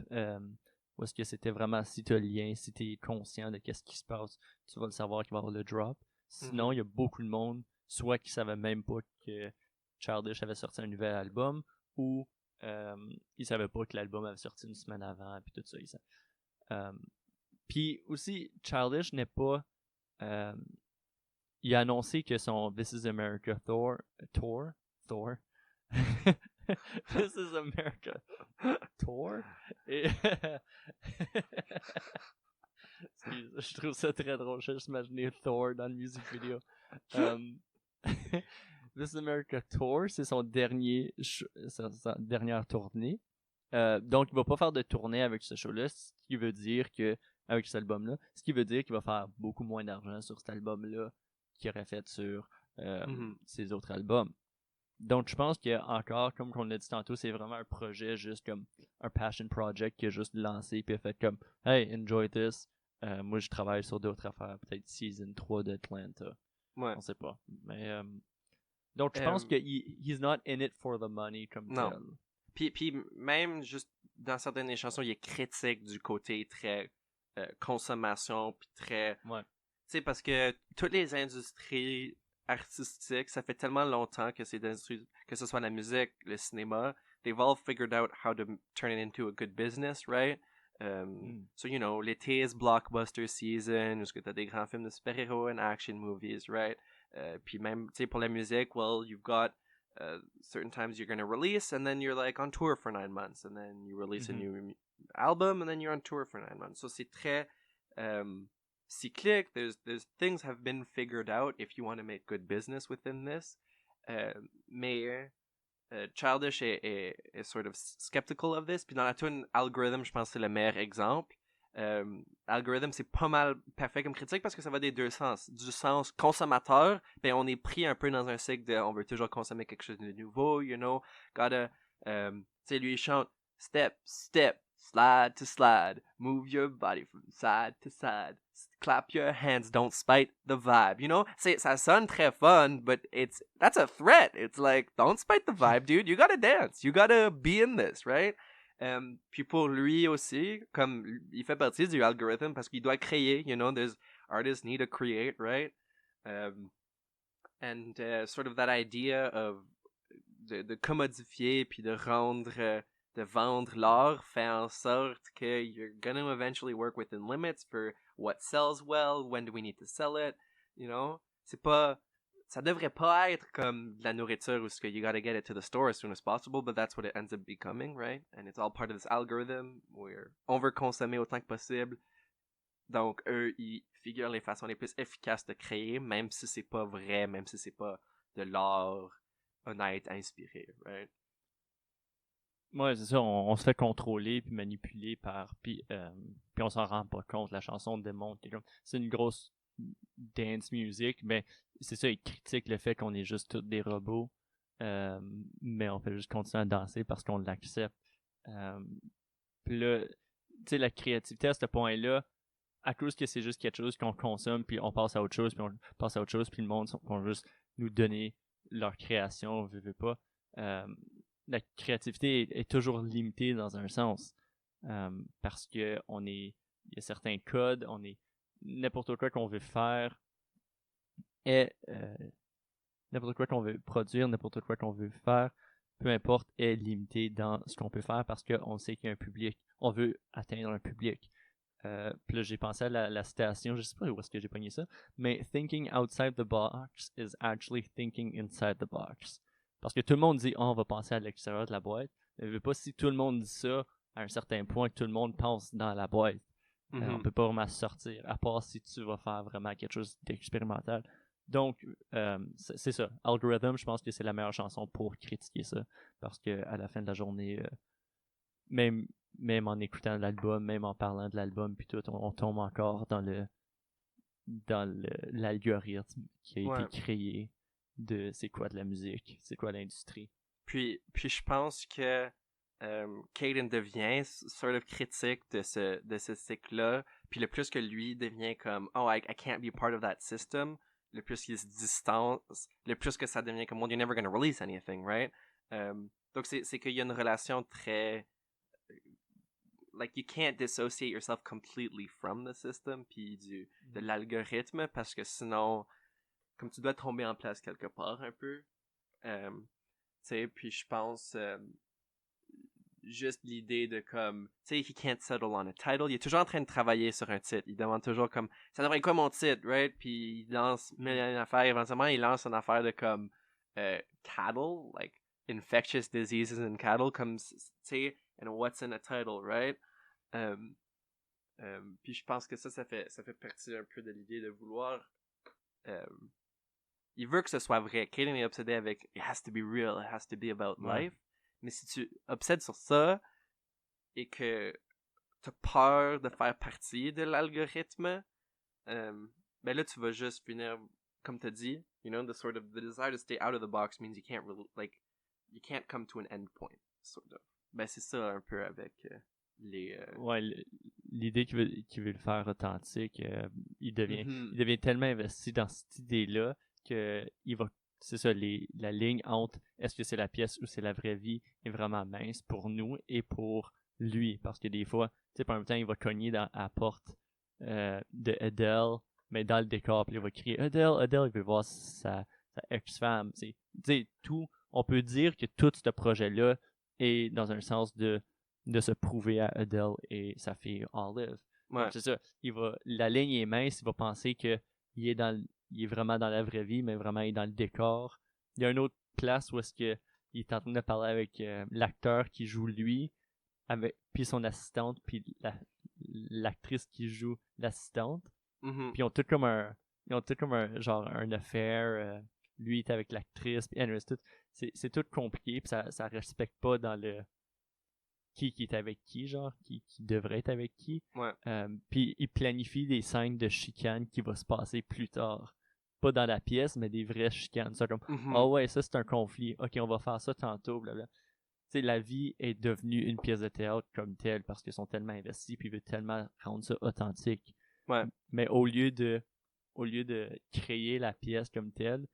où est-ce que c'était vraiment si tu as le lien, si tu es conscient de qu'est-ce qui se passe, tu vas le savoir qu'il va y avoir le drop. Sinon, il y a beaucoup de monde, soit qui savait même pas que Childish avait sorti un nouvel album, ou ils savaient pas que l'album avait sorti une semaine avant, puis tout ça. Puis aussi, Childish n'est pas... il a annoncé que son This is America Tour This is America Tour et excuse, je trouve ça très drôle, je juste imaginé Thor dans le music video. This is America Tour, c'est son sa dernière tournée. Donc il va pas faire de tournée avec ce show-là, ce qui veut dire que avec cet album-là, ce qui veut dire qu'il va faire beaucoup moins d'argent sur cet album-là qu'il aurait fait sur ses autres albums. Donc je pense que encore, comme on l'a dit tantôt, c'est vraiment un projet juste comme un passion project qu'il a juste lancé puis a fait comme hey, enjoy this. Moi je travaille sur d'autres affaires, peut-être season 3 d'Atlanta. Ouais. On sait pas. Mais donc je pense que he's not in it for the money comme tel. Puis même juste dans certaines des chansons, il est critique du côté très consommation puis très tu sais, parce que toutes les industries artistiques, ça fait tellement longtemps que ces industries, que ce soit la musique, le cinéma, they've all figured out how to turn it into a good business, right? So, you know, l'été is blockbuster season, où est-ce que t'as des grands films de super-héros and action movies, right? Puis même, tu sais, pour la musique, well, you've got certain times you're going to release, and then you're like on tour for 9 months, and then you release a new album, and then you're on tour for 9 months. So c'est très cyclic. There's things have been figured out if you want to make good business within this. Mais Childish est sort of skeptical of this. Puis dans la tune Algorithm, je pense que c'est le meilleur exemple. Algorithm, c'est pas mal parfait comme critique parce que ça va des deux sens. Du sens consommateur, ben on est pris un peu dans un cycle de on veut toujours consommer quelque chose de nouveau, you know. Gotta, tu sais, lui il chante step, step, slide to slide, move your body from side to side, clap your hands, don't spite the vibe. You know, ça sonne très fun, but that's a threat. It's like, don't spite the vibe, dude. You gotta dance. You gotta be in this, right? Puis pour lui aussi, comme il fait partie du algorithme parce qu'il doit créer, you know, there's artists need to create, right? And sort of that idea of de commodifier puis de vendre l'art fait en sorte que you're gonna eventually work within limits for what sells well, when do we need to sell it, you know? Ça devrait pas être comme de la nourriture où you gotta get it to the store as soon as possible, but that's what it ends up becoming, right? And it's all part of this algorithm where on veut consommer autant que possible. Donc, eux, ils figurent les façons les plus efficaces de créer, même si c'est pas vrai, même si c'est pas de l'art honnête, inspiré, right? Ouais, c'est ça, on se fait contrôler puis manipuler puis on s'en rend pas compte. La chanson démontre que c'est une grosse dance music, mais c'est ça, il critique le fait qu'on est juste tous des robots, mais on fait juste continuer à danser parce qu'on l'accepte. Puis là, tu sais, la créativité à ce point-là, à cause que c'est juste quelque chose qu'on consomme, puis on passe à autre chose, puis on passe à autre chose, puis le monde vont juste nous donner leur création, on veut pas. La créativité est toujours limitée dans un sens, parce que il y a certains codes, n'importe quoi qu'on veut faire n'importe quoi qu'on veut produire, n'importe quoi qu'on veut faire, peu importe, est limité dans ce qu'on peut faire parce qu'on sait qu'il y a un public. On veut atteindre un public. Puis là, j'ai pensé à la citation, je sais pas où est-ce que j'ai pogné ça, mais thinking outside the box is actually thinking inside the box. Parce que tout le monde dit, on va penser à l'extérieur de la boîte. Mais je veux pas si tout le monde dit ça à un certain point que tout le monde pense dans la boîte. On peut pas vraiment sortir, à part si tu vas faire vraiment quelque chose d'expérimental. Donc, c'est ça. Algorithm, je pense que c'est la meilleure chanson pour critiquer ça. Parce que à la fin de la journée, même en écoutant l'album, même en parlant de l'album, puis tout, on tombe encore dans l'algorithme qui a été créé de c'est quoi de la musique, c'est quoi l'industrie. Puis je pense que Caden devient sort of critique de ce cycle-là, puis le plus que lui devient comme oh I can't be part of that system, le plus qu'il se distance, le plus que ça devient comme well, you're never gonna release anything, right? Donc c'est qu'il y a une relation très like you can't dissociate yourself completely from the system puis de l'algorithme parce que sinon comme tu dois tomber en place quelque part un peu. Tu sais, puis je pense juste l'idée de comme tu sais he can't settle on a title, il est toujours en train de travailler sur un titre, il demande toujours comme ça devrait être quoi mon titre, right? Puis il lance une affaire, éventuellement il lance une affaire de comme cattle, like infectious diseases in cattle, comme tu sais, and what's in a title, right? Puis je pense que ça fait partie un peu de l'idée de vouloir il veut que ce soit vrai. Caden est obsédé avec it has to be real, it has to be about life. Mais si tu obsèdes sur ça et que t'as peur de faire partie de l'algorithme, ben là tu vas juste finir comme t'as dit, you know, the desire to stay out of the box means you can't come to an end point, sort of. Ben c'est ça un peu avec l'idée qu'il veut le faire authentique, il devient tellement investi dans cette idée-là que c'est ça, la ligne entre est-ce que c'est la pièce ou c'est la vraie vie est vraiment mince pour nous et pour lui, parce que des fois, tu sais, par même temps, il va cogner à la porte de Adele, mais dans le décor, puis il va crier Adele, il veut voir sa ex-femme, tu sais, on peut dire que tout ce projet-là est dans un sens de se prouver à Adele et sa fille Olive. Donc, c'est ça, la ligne est mince, il va penser que il est vraiment dans la vraie vie, mais vraiment il est dans le décor. Il y a une autre place où est-ce que il est en train de parler avec l'acteur qui joue lui, puis son assistante, puis l'actrice qui joue l'assistante. Puis ils ont tout comme un genre un affaire. Lui est avec l'actrice, puis anyways, c'est tout compliqué, puis ça respecte pas dans le qui est avec qui, genre, qui devrait être avec qui. Puis il planifie des scènes de chicane qui vont se passer plus tard. Pas dans la pièce, mais des vraies chicanes. Ça comme, ouais, ça c'est un conflit. Ok, on va faire ça tantôt, blablabla. sais, la vie est devenue une pièce de théâtre comme telle parce qu'ils sont tellement investis puis ils veulent tellement rendre ça authentique. Ouais. Mais au lieu de créer la pièce comme telle,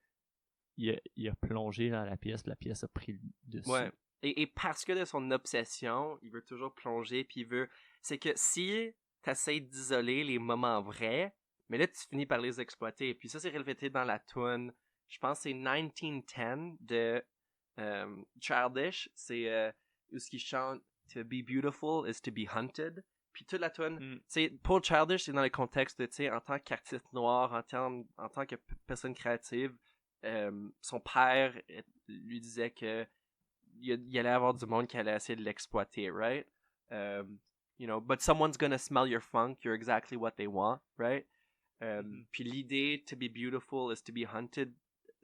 il a plongé dans la pièce a pris le dessus. Ouais. Et parce que de son obsession, il veut toujours plonger, puis il veut... C'est que si t'essayes d'isoler les moments vrais, mais là, tu finis par les exploiter. Puis ça, c'est répété dans la tune, je pense que c'est 1910 de Childish. C'est où ce qu'il chante « To be beautiful is to be hunted ». Puis toute la tune, tu sais, pour Childish, c'est dans le contexte de, tu sais, en tant qu'artiste noir, en tant que personne créative, son père lui disait que il allait avoir du monde qui allait essayer de l'exploiter, right? You know, but someone's gonna smell your funk, you're exactly what they want, right? Puis l'idée to be beautiful is to be hunted,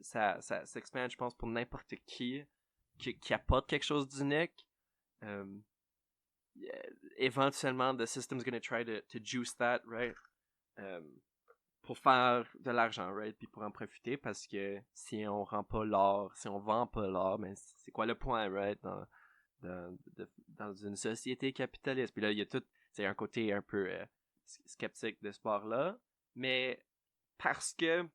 ça s'expande, je pense, pour n'importe qui apporte quelque chose d'unique. Éventuellement, the system's gonna try to juice that, right? Pour faire de l'argent, right? Puis pour en profiter, parce que si on vend pas l'or, mais c'est quoi le point, right? Dans une société capitaliste. Puis là, il y a tout, c'est un côté un peu sceptique de ce sport-là, mais parce que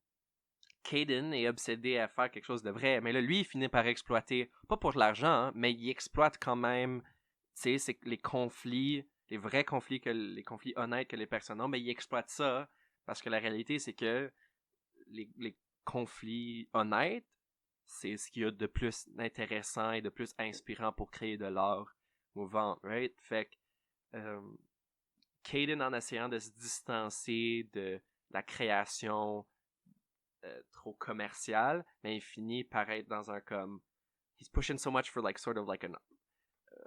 Caden est obsédé à faire quelque chose de vrai, mais là, lui, il finit par exploiter, pas pour l'argent, hein, mais il exploite quand même, tu sais, c'est les conflits, les vrais conflits, les conflits honnêtes que les personnes ont, mais il exploite ça. Parce que la réalité, c'est que les conflits honnêtes, c'est ce qu'il y a de plus intéressant et de plus inspirant pour créer de l'art mouvant, right? Fait que Caden, en essayant de se distancer de la création trop commerciale, mais il finit par être dans un comme... He's pushing so much for like sort of like a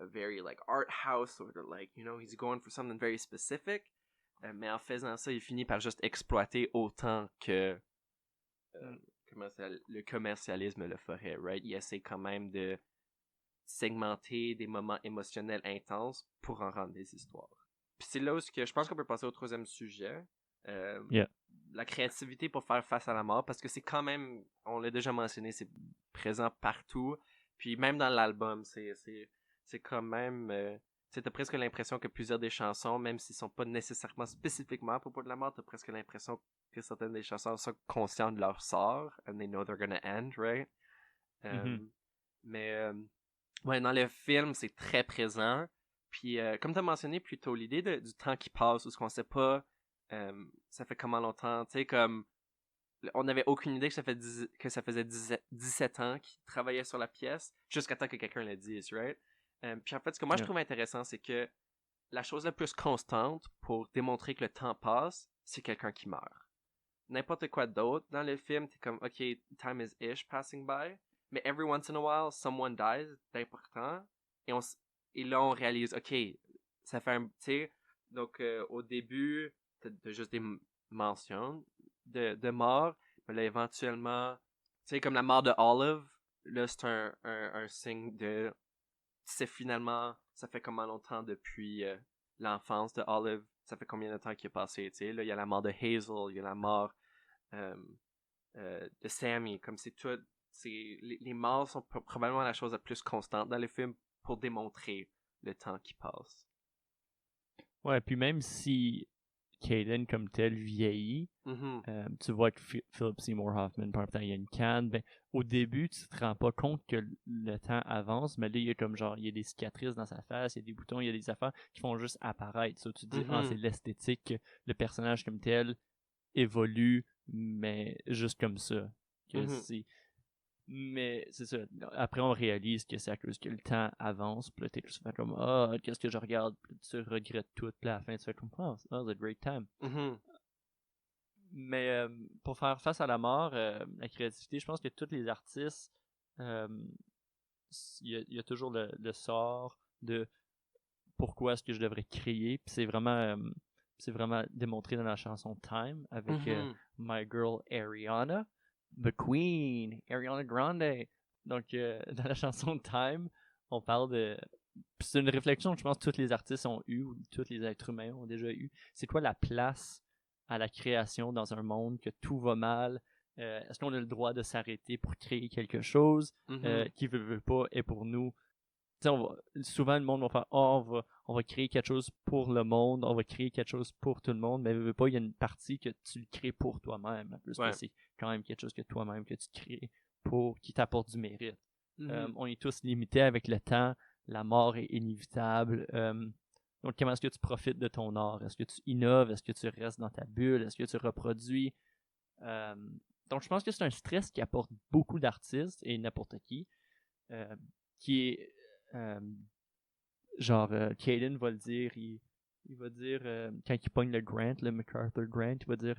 very like art house, sort of like, you know, he's going for something very specific. Mais en faisant ça, il finit par juste exploiter autant que le commercialisme le ferait, right? Il essaie quand même de segmenter des moments émotionnels intenses pour en rendre des histoires. Puis c'est là où je pense qu'on peut passer au troisième sujet. La créativité pour faire face à la mort, parce que c'est quand même, on l'a déjà mentionné, c'est présent partout. Puis même dans l'album, c'est quand même... t'as presque l'impression que plusieurs des chansons, même s'ils sont pas nécessairement spécifiquement à propos de la mort, t'as presque l'impression que certaines des chansons sont conscientes de leur sort, and they know they're gonna end, right? Mais, ouais, dans le film, c'est très présent. Puis, comme t'as mentionné plus tôt, l'idée du temps qui passe, où ce qu'on sait pas, ça fait comment longtemps, tu sais, comme, on n'avait aucune idée que ça faisait 17 ans qu'ils travaillaient sur la pièce, jusqu'à temps que quelqu'un le dise, right? Puis en fait, ce que moi je trouve intéressant, c'est que la chose la plus constante pour démontrer que le temps passe, c'est quelqu'un qui meurt. N'importe quoi d'autre dans le film, t'es comme, ok, time is ish passing by, mais every once in a while, someone dies d'important, et là on réalise, ok, ça fait un, tu sais, donc au début, t'as juste des mentions de mort, mais là éventuellement, tu sais, comme la mort de Olive, là c'est un signe de... C'est finalement, ça fait combien longtemps depuis l'enfance de Olive, ça fait combien de temps qu'il est passé, tu sais, là, il y a la mort de Hazel, il y a la mort de Sammy, comme c'est tout, les morts sont probablement la chose la plus constante dans les films pour démontrer le temps qui passe. Ouais, puis même si Caden comme tel vieillit, tu vois que Philip Seymour Hoffman, par exemple, il y a une canne, ben, au début, tu te rends pas compte que le temps avance, mais là, il y a comme genre, il y a des cicatrices dans sa face, il y a des boutons, il y a des affaires qui font juste apparaître. Ça, tu te dis, c'est l'esthétique, le personnage comme tel évolue, mais juste comme ça. Mais c'est ça. Après, on réalise que c'est à cause que le temps avance. Puis là, t'es juste comme, qu'est-ce que je regarde? Puis tu regrettes tout. Puis à la fin, tu fais comme, that was a great time. Mais pour faire face à la mort, la créativité, je pense que tous les artistes, il y a toujours le sort de pourquoi est-ce que je devrais créer. Puis c'est vraiment démontré dans la chanson Time avec My Girl Ariana. The Queen, Ariana Grande. Donc, dans la chanson Time, on parle de... C'est une réflexion que je pense que tous les artistes ont eu, ou tous les êtres humains ont déjà eu. C'est quoi la place à la création dans un monde que tout va mal? Est-ce qu'on a le droit de s'arrêter pour créer quelque chose qui veut pas est pour nous sais, souvent le monde va faire on va créer quelque chose pour le monde, on va créer quelque chose pour tout le monde, mais veux pas, il y a une partie que tu le crées pour toi-même. En plus, Ouais. c'est quand même quelque chose que toi-même que tu crées qui t'apporte du mérite. On est tous limités avec le temps, la mort est inévitable. Donc, comment est-ce que tu profites de ton art? Est-ce que tu innoves? Est-ce que tu restes dans ta bulle? Est-ce que tu reproduis? Donc, je pense que c'est un stress qui apporte beaucoup d'artistes et n'importe qui est genre, Caden va le dire, il va dire, quand il pogne le Grant, le MacArthur Grant, il va dire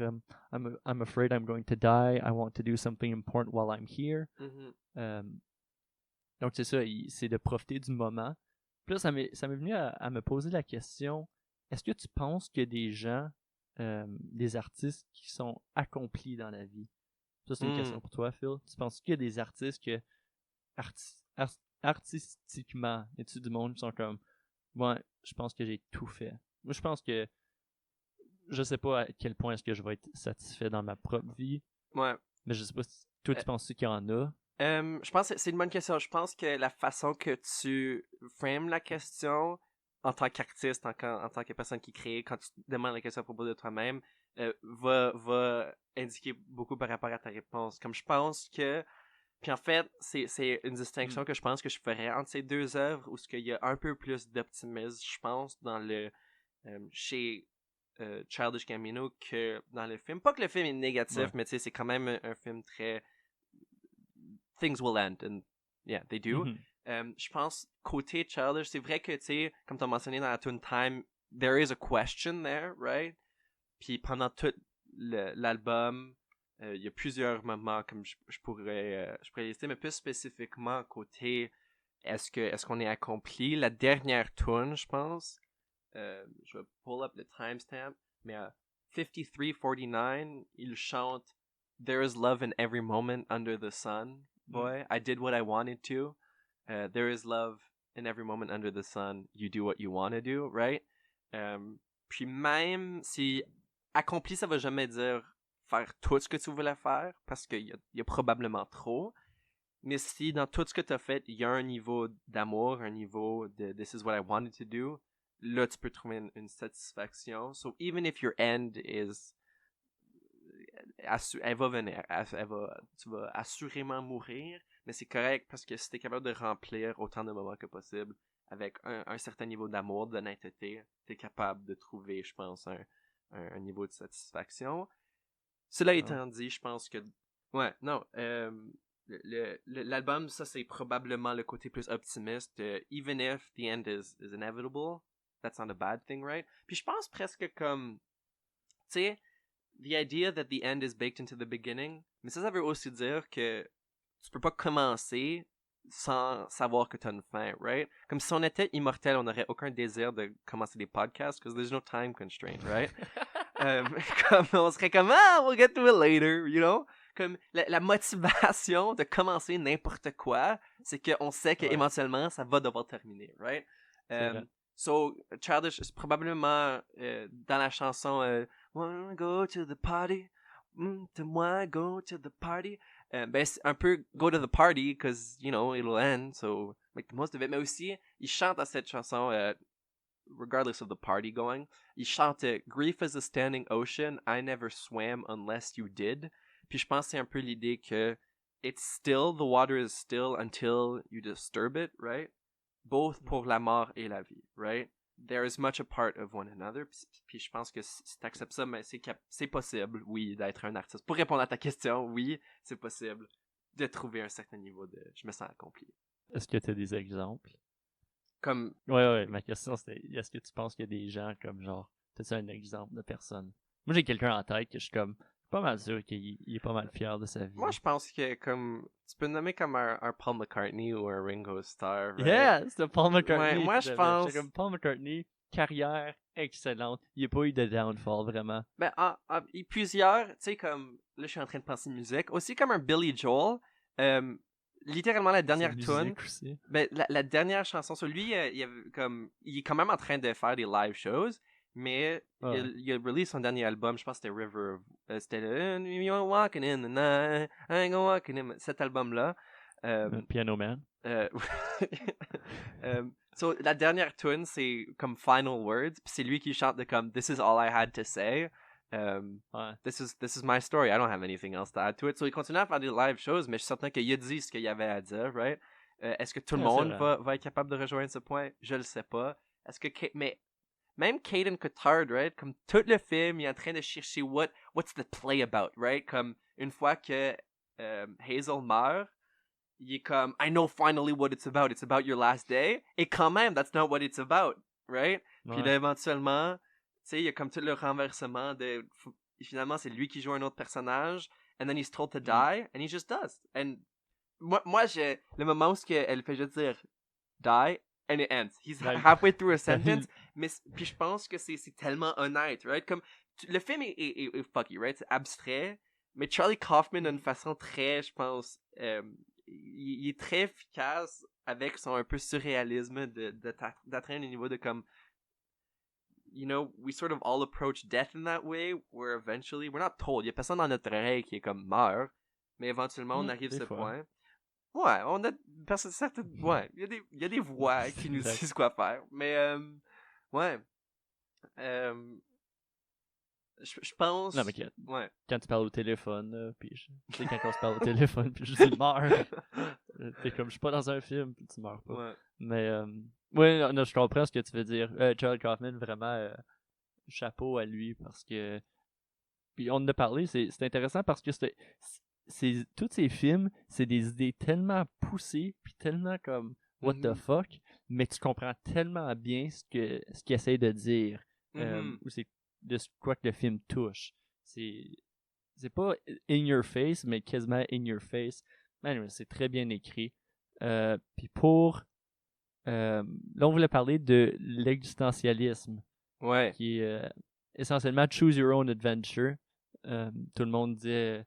I'm afraid I'm going to die, I want to do something important while I'm here. Donc, c'est ça, c'est de profiter du moment. Puis là, ça m'est venu à me poser la question, est-ce que tu penses qu'il y a des gens, des artistes qui sont accomplis dans la vie? Ça, c'est une question pour toi, Phil. Tu penses qu'il y a des artistes que artistiquement, y a-tu du monde qui sont comme ouais, je pense que j'ai tout fait. Moi, je pense que je sais pas à quel point est-ce que je vais être satisfait dans ma propre vie. Ouais. Mais je sais pas si toi, tu penses qu'il y en a? Je pense que c'est une bonne question. Je pense que la façon que tu frames la question en tant qu'artiste, en tant que personne qui crée, quand tu demandes la question à propos de toi-même, va indiquer beaucoup par rapport à ta réponse. Comme je pense que... Puis en fait, c'est une distinction que je pense que je ferais entre ces deux œuvres où il y a un peu plus d'optimisme, je pense, dans le chez Childish Gambino que dans le film. Pas que le film est négatif, mais tu sais, c'est quand même un film très... Things will end, and yeah, they do. Je pense, côté Childish, c'est vrai que, tu sais, comme tu as mentionné dans la tune Time, there is a question there, right? Puis pendant tout l'album, il y a plusieurs moments, comme je pourrais lister, mais plus spécifiquement côté est-ce qu'on est accompli. La dernière tune, je pense, je vais pull up le timestamp, mais à 53:49, il chante There is love in every moment under the sun, boy. I did what I wanted to. There is love in every moment under the sun. You do what you want to do, right? Puis même si accompli, ça va jamais dire faire tout ce que tu voulais faire, parce qu'il y a probablement trop. Mais si dans tout ce que tu as fait, il y a un niveau d'amour, un niveau de This is what I wanted to do, là, tu peux trouver une satisfaction. So, even if your end is... elle va venir. Tu vas assurément mourir, mais c'est correct parce que si tu es capable de remplir autant de moments que possible avec un certain niveau d'amour, d'honnêteté, tu es capable de trouver, je pense, un niveau de satisfaction. Cela étant dit, je pense que... Ouais, non. L'album, ça, c'est probablement le côté plus optimiste. Even if the end is inevitable, that's not a bad thing, right? Puis je pense presque comme... Tu sais, the idea that the end is baked into the beginning, mais ça veut aussi dire que tu peux pas commencer sans savoir que t'as une fin, right? Comme si on était immortel, on n'aurait aucun désir de commencer des podcasts, because there's no time constraint, right? Comme on serait comme, we'll get to it later, you know? Comme la motivation de commencer n'importe quoi, c'est qu'on sait qu'éventuellement, ça va devoir terminer, right? So, Childish, c'est probablement dans la chanson Wanna go to the party, moi go to the party. Ben, c'est un peu go to the party, because, you know, it'll end, so make the most of it. Mais aussi, il chante à cette chanson, regardless of the party going, il chante Grief is a standing ocean, I never swam unless you did. Puis je pense que c'est un peu l'idée que it's still, the water is still until you disturb it, right? Both pour la mort et la vie, right? There is much a part of one another. Puis je pense que si tu acceptes ça, mais c'est possible, oui, d'être un artiste. Pour répondre à ta question, oui, c'est possible de trouver un certain niveau de je me sens accompli. Est-ce que tu as des exemples? Comme... Ouais, ma question c'était, est-ce que tu penses qu'il y a des gens comme genre, t'as-tu un exemple de personne? Moi j'ai quelqu'un en tête que je suis comme, pas mal sûr qu'il est pas mal fier de sa vie. Moi je pense que comme, tu peux nommer comme un Paul McCartney ou un Ringo Starr, right? Yeah, c'est Paul McCartney. Ouais, moi je pense... comme Paul McCartney, carrière excellente, il n'y a pas eu de downfall vraiment. Ben, plusieurs, tu sais, comme, là je suis en train de penser musique, aussi comme un Billy Joel, littéralement la dernière tune, ben, la dernière chanson sur lui, il est quand même en train de faire des live shows, mais il a release son dernier album, je pense que c'était River, c'était le You're Walking in the Night, I Ain't Gonna Walking in, cet album-là. Piano Man. So, la dernière tune, c'est comme Final Words, puis c'est lui qui chante de comme This is all I had to say. Ouais. This is my story. I don't have anything else to add to it. So, il continue à faire des live shows, mais je suis certain qu'il a dit ce qu'il y avait à dire, right? Est-ce que tout le Ouais, c'est monde vrai. va être capable de rejoindre ce point? Je le sais pas. Est-ce que mais même Caden Cotard, right? Comme tout le film, il est en train de chercher what's the play about, right? Comme une fois que Hazel meurt, il est comme I know finally what it's about. It's about your last day. Et quand même, that's not what it's about, right? Puis Ouais. là, éventuellement, tu sais, il y a comme tout le renversement de finalement, c'est lui qui joue un autre personnage. And then he's told to die, and he just does. And moi j'ai le moment où elle fait juste dire die, and it ends. He's halfway through a sentence, mais puis je pense que c'est tellement honnête, right? Comme le film est fucky, right? C'est abstrait, mais Charlie Kaufman a une façon très, je pense, il est très efficace avec son un peu surréalisme d'atteindre le niveau de comme you know, we sort of all approach death in that way, where eventually, we're not told, il y a personne dans notre oreille qui est comme meurt, mais éventuellement on arrive à ce point. Ouais, on a certaines, ouais, il y a des voix qui nous disent quoi faire, mais ouais, je pense. Non, mais quand tu parles au téléphone, puis tu sais, quand on se parle au téléphone, puis je dis meurs, t'es comme je suis pas dans un film, puis tu meurs pas. Ouais. Mais, ouais, non, je comprends ce que tu veux dire. Charlie Kaufman, vraiment, chapeau à lui, parce que. Puis on en a parlé, c'est intéressant parce que tous ces films, c'est des idées tellement poussées, puis tellement comme what the fuck, mais tu comprends tellement bien ce qu'il essaie de dire, ou c'est de quoi que le film touche. C'est pas in your face, mais quasiment in your face. Anyway, c'est très bien écrit. Puis là, on voulait parler de l'existentialisme, Ouais. qui est essentiellement choose your own adventure. Tout le monde dit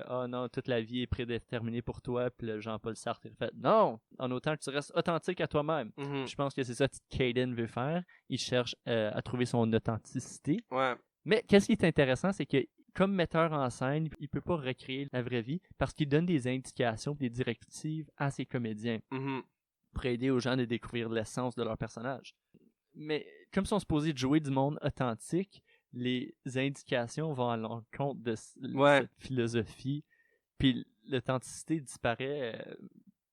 oh non, toute la vie est prédéterminée pour toi, puis le Jean-Paul Sartre il fait non, en autant que tu restes authentique à toi-même. Je pense que c'est ça que Caden veut faire. Il cherche à trouver son authenticité. Ouais. Mais qu'est-ce qui est intéressant, c'est que comme metteur en scène, il peut pas recréer la vraie vie parce qu'il donne des indications, des directives à ses comédiens pour aider aux gens à découvrir l'essence de leur personnage. Mais comme ils sont supposés jouer du monde authentique, les indications vont à l'encontre de cette philosophie, puis l'authenticité disparaît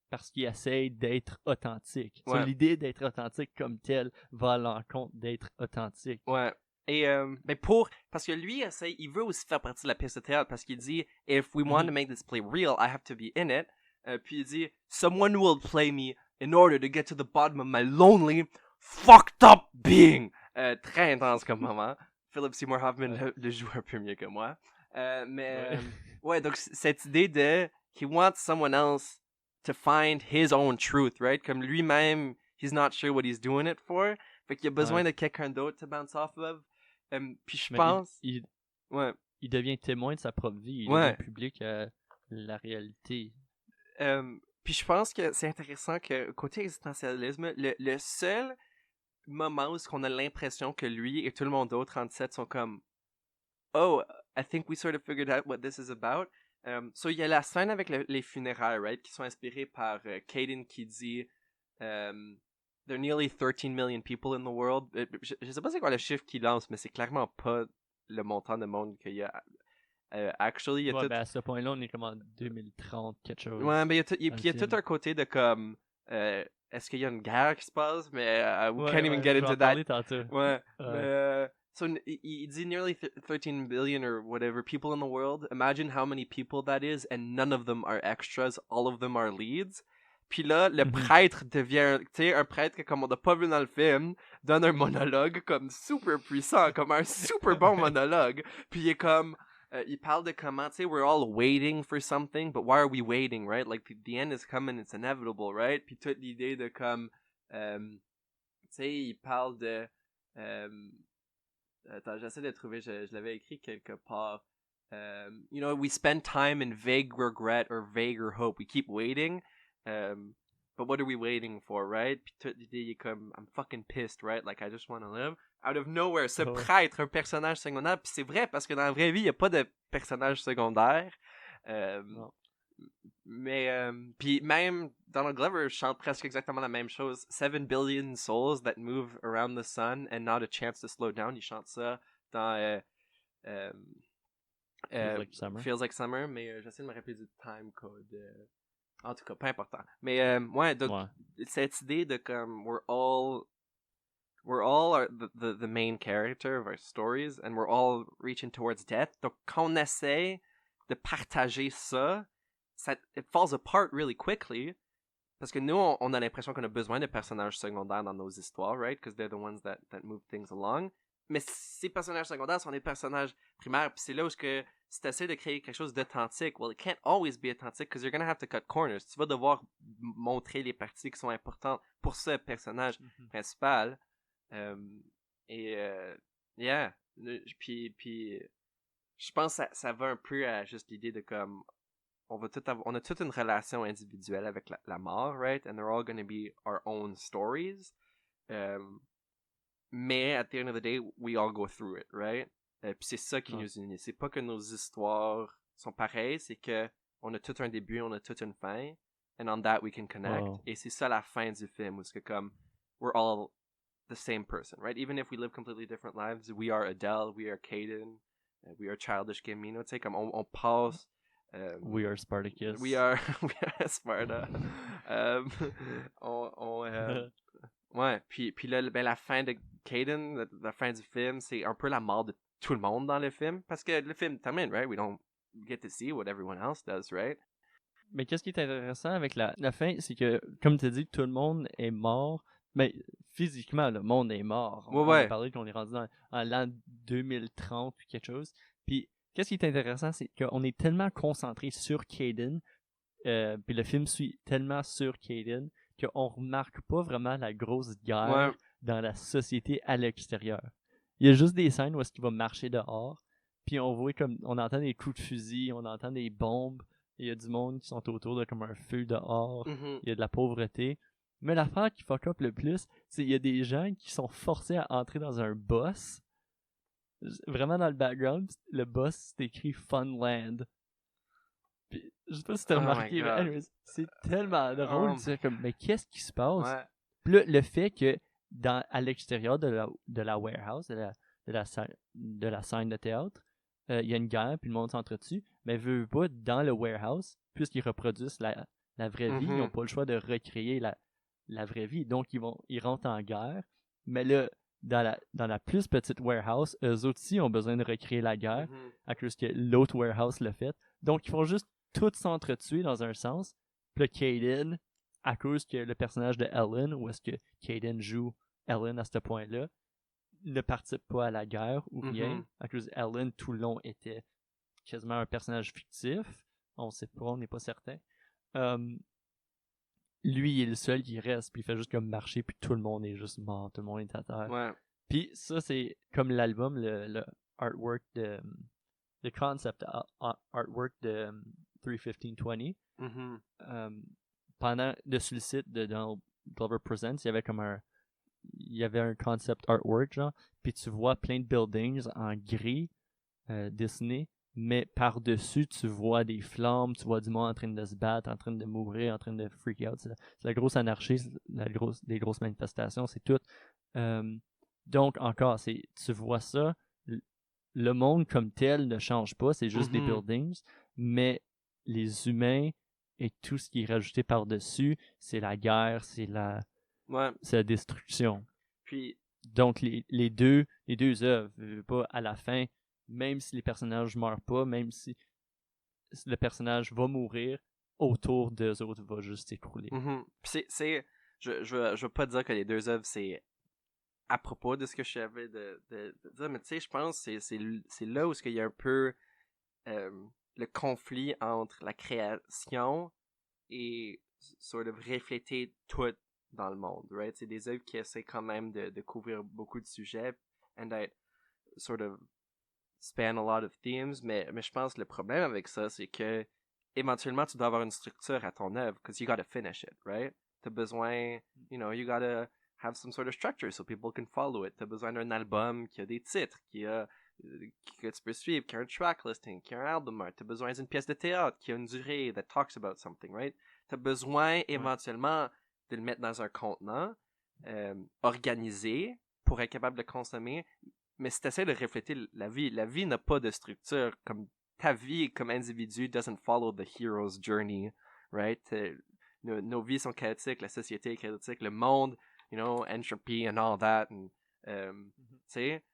parce qu'il essaye d'être authentique. Ouais. So, l'idée d'être authentique comme telle va à l'encontre d'être authentique. Ouais. Et mais parce que lui il veut aussi faire partie de la pièce de théâtre parce qu'il dit if we want to make this play real, I have to be in it. Puis il dit someone will play me in order to get to the bottom of my lonely, fucked up being. Très intense comme moment. Philip Seymour Hoffman le joue un peu mieux que moi. Mais ouais, donc cette idée de he wants someone else to find his own truth, right? Comme lui-même, he's not sure what he's doing it for. Fait qu'il a besoin de quelqu'un d'autre to bounce off of. Puis je pense... Il devient témoin de sa propre vie. Il devient public à la réalité. Puis je pense que c'est intéressant que côté existentialisme, le seul moment où on a l'impression que lui et tout le monde d'autre en 37 sont comme oh, I think we sort of figured out what this is about. So il y a la scène avec les funérailles, right, qui sont inspirées par Caden qui dit there are nearly 13 million people in the world. Je sais pas c'est quoi le chiffre qu'il lance, mais c'est clairement pas le montant de monde qu'il y a. Actually, il y a tout... ben à ce point-là, on est comme en 2030, quelque chose. Ouais, mais il y a tout un côté de comme... est-ce qu'il y a une guerre qui se passe? Mais we can't even get into that. Ouais. So il dit nearly 13 billion or whatever people in the world. Imagine how many people that is, and none of them are extras. All of them are leads. Puis là, le prêtre devient, tu sais, un prêtre que, comme on n'a pas vu dans le film, donne un monologue comme super puissant, comme un super bon monologue. Puis il est comme, il parle de comment, tu sais, we're all waiting for something, but why are we waiting, right? Like, the end is coming, it's inevitable, right? Puis toute l'idée de comme, tu sais, il parle de, attends, j'essaie de trouver, je l'avais écrit quelque part. You know, we spend time in vague regret or vaguer hope. We keep waiting. But what are we waiting for, right? Puis toute l'idée est comme, I'm fucking pissed, right? Like, I just want to live. Out of nowhere, ce prêtre, un personnage secondaire. Puis c'est vrai, parce que dans la vraie vie, il n'y a pas de personnage secondaire. Mais, puis même Donald Glover chante presque exactement la même chose. 7 billion souls that move around the sun and not a chance to slow down. Il chante ça dans euh, Feels Like Summer, mais j'essaie de me rappeler du time code. En tout cas, pas important. Mais ouais, donc cette idée de comme we're all the main character of our stories and we're all reaching towards death. Donc quand on essaie de partager ça, it falls apart really quickly. Parce que nous, on a l'impression qu'on a besoin de personnages secondaires dans nos histoires, right? Because they're the ones that move things along. Mais ces personnages secondaires sont des personnages primaires. Puis c'est là où si tu essaies de créer quelque chose d'authentique, well, it can't always be authentic because you're going to have to cut corners. Tu vas devoir montrer les parties qui sont importantes pour ce personnage principal. Yeah. Puis je pense que ça va un peu à juste l'idée de comme on a toute une relation individuelle avec la mort, right? And they're all going to be our own stories. Mais at the end of the day, we all go through it, right? Puis c'est ça qui nous unit. C'est pas que nos histoires sont pareilles, c'est que on a tout un début, on a toute une fin, and on that we can connect. Et c'est ça la fin du film, où c'est que comme we're all the same person, right? Even if we live completely different lives, we are Adele, we are Caden, we are Childish Gambino. Tu sais, comme on passe. We are Spartacus. We are Sparta. Ouais, puis là, ben, la fin de Caden, la fin du film, c'est un peu la mort de tout le monde dans le film. Parce que le film termine, right? We don't get to see what everyone else does, right? Mais qu'est-ce qui est intéressant avec la fin, c'est que, comme tu as dit, tout le monde est mort. Mais physiquement, le monde est mort. On a parlé qu'on est rendu dans l'an 2030 ou quelque chose. Puis, qu'est-ce qui est intéressant, c'est qu'on est tellement concentré sur Caden, puis le film suit tellement sur Caden, qu'on remarque pas vraiment la grosse guerre dans la société à l'extérieur. Il y a juste des scènes où est-ce qu'il va marcher dehors, puis on voit comme on entend des coups de fusil, on entend des bombes, il y a du monde qui sont autour de comme un feu dehors, il y a de la pauvreté. Mais l'affaire qui fuck up le plus, c'est qu'il y a des gens qui sont forcés à entrer dans un boss. Vraiment dans le background, le boss c'est écrit Funland. Puis, je sais pas si t'as remarqué, mais anyways, c'est tellement drôle, tu sais, comme, mais qu'est-ce qui se passe? Ouais. Puis là, le fait que à l'extérieur de la warehouse, de la scène de théâtre, il y a une guerre, puis le monde s'entretue, mais veut pas, dans le warehouse, puisqu'ils reproduisent la vraie vie, ils n'ont pas le choix de recréer la vraie vie, donc ils rentrent en guerre, mais là, dans la plus petite warehouse, eux aussi ont besoin de recréer la guerre, à cause que l'autre warehouse l'a fait, donc ils font juste tout s'entretuer dans un sens. Puis le Caden, à cause que le personnage de Ellen, ou est-ce que Caden joue Ellen à ce point-là, ne participe pas à la guerre ou rien, à cause Ellen tout le long était quasiment un personnage fictif. On sait pas, on n'est pas certain. Lui, il est le seul qui reste, puis il fait juste comme marcher, puis tout le monde est juste mort, tout le monde est à terre. Ouais. Puis ça, c'est comme l'album, le artwork de... le concept artwork de 31520. Pendant sur le site de Donald Glover Presents, il y avait un concept artwork, genre, puis tu vois plein de buildings en gris dessinés, mais par-dessus, tu vois des flammes, tu vois du monde en train de se battre, en train de mourir, en train de freak out. C'est la grosse anarchie, des grosses manifestations, c'est tout. Donc, encore, tu vois ça, le monde comme tel ne change pas, c'est juste des buildings, mais les humains et tout ce qui est rajouté par-dessus, c'est la guerre, c'est la destruction. Puis donc les deux œuvres, pas à la fin, même si les personnages meurent pas, même si le personnage va mourir, autour d'eux autres va juste s'écrouler. Je veux pas dire que les deux œuvres c'est à propos de ce que je savais de dire, mais tu sais, je pense que c'est là où il y a un peu le conflit entre la création et sort of refléter tout dans le monde, right? C'est des œuvres qui essaient quand même de couvrir beaucoup de sujets and that sort of span a lot of themes, mais je pense que le problème avec ça, c'est que éventuellement, tu dois avoir une structure à ton œuvre, because you gotta finish it, right? T'as besoin, you gotta have some sort of structure so people can follow it. T'as besoin d'un album qui a des titres, qui a que tu peux suivre, qui a un track listing, qui a un album art. Tu as besoin d'une pièce de théâtre qui a une durée, that talks about something, right? Tu as besoin éventuellement de le mettre dans un contenant organisé pour être capable de consommer. Mais si tu essaies de refléter la vie n'a pas de structure. Comme ta vie comme individu doesn't follow the hero's journey, right? Nos vies sont chaotiques, la société est chaotique, le monde, entropy and all that. Tu sais,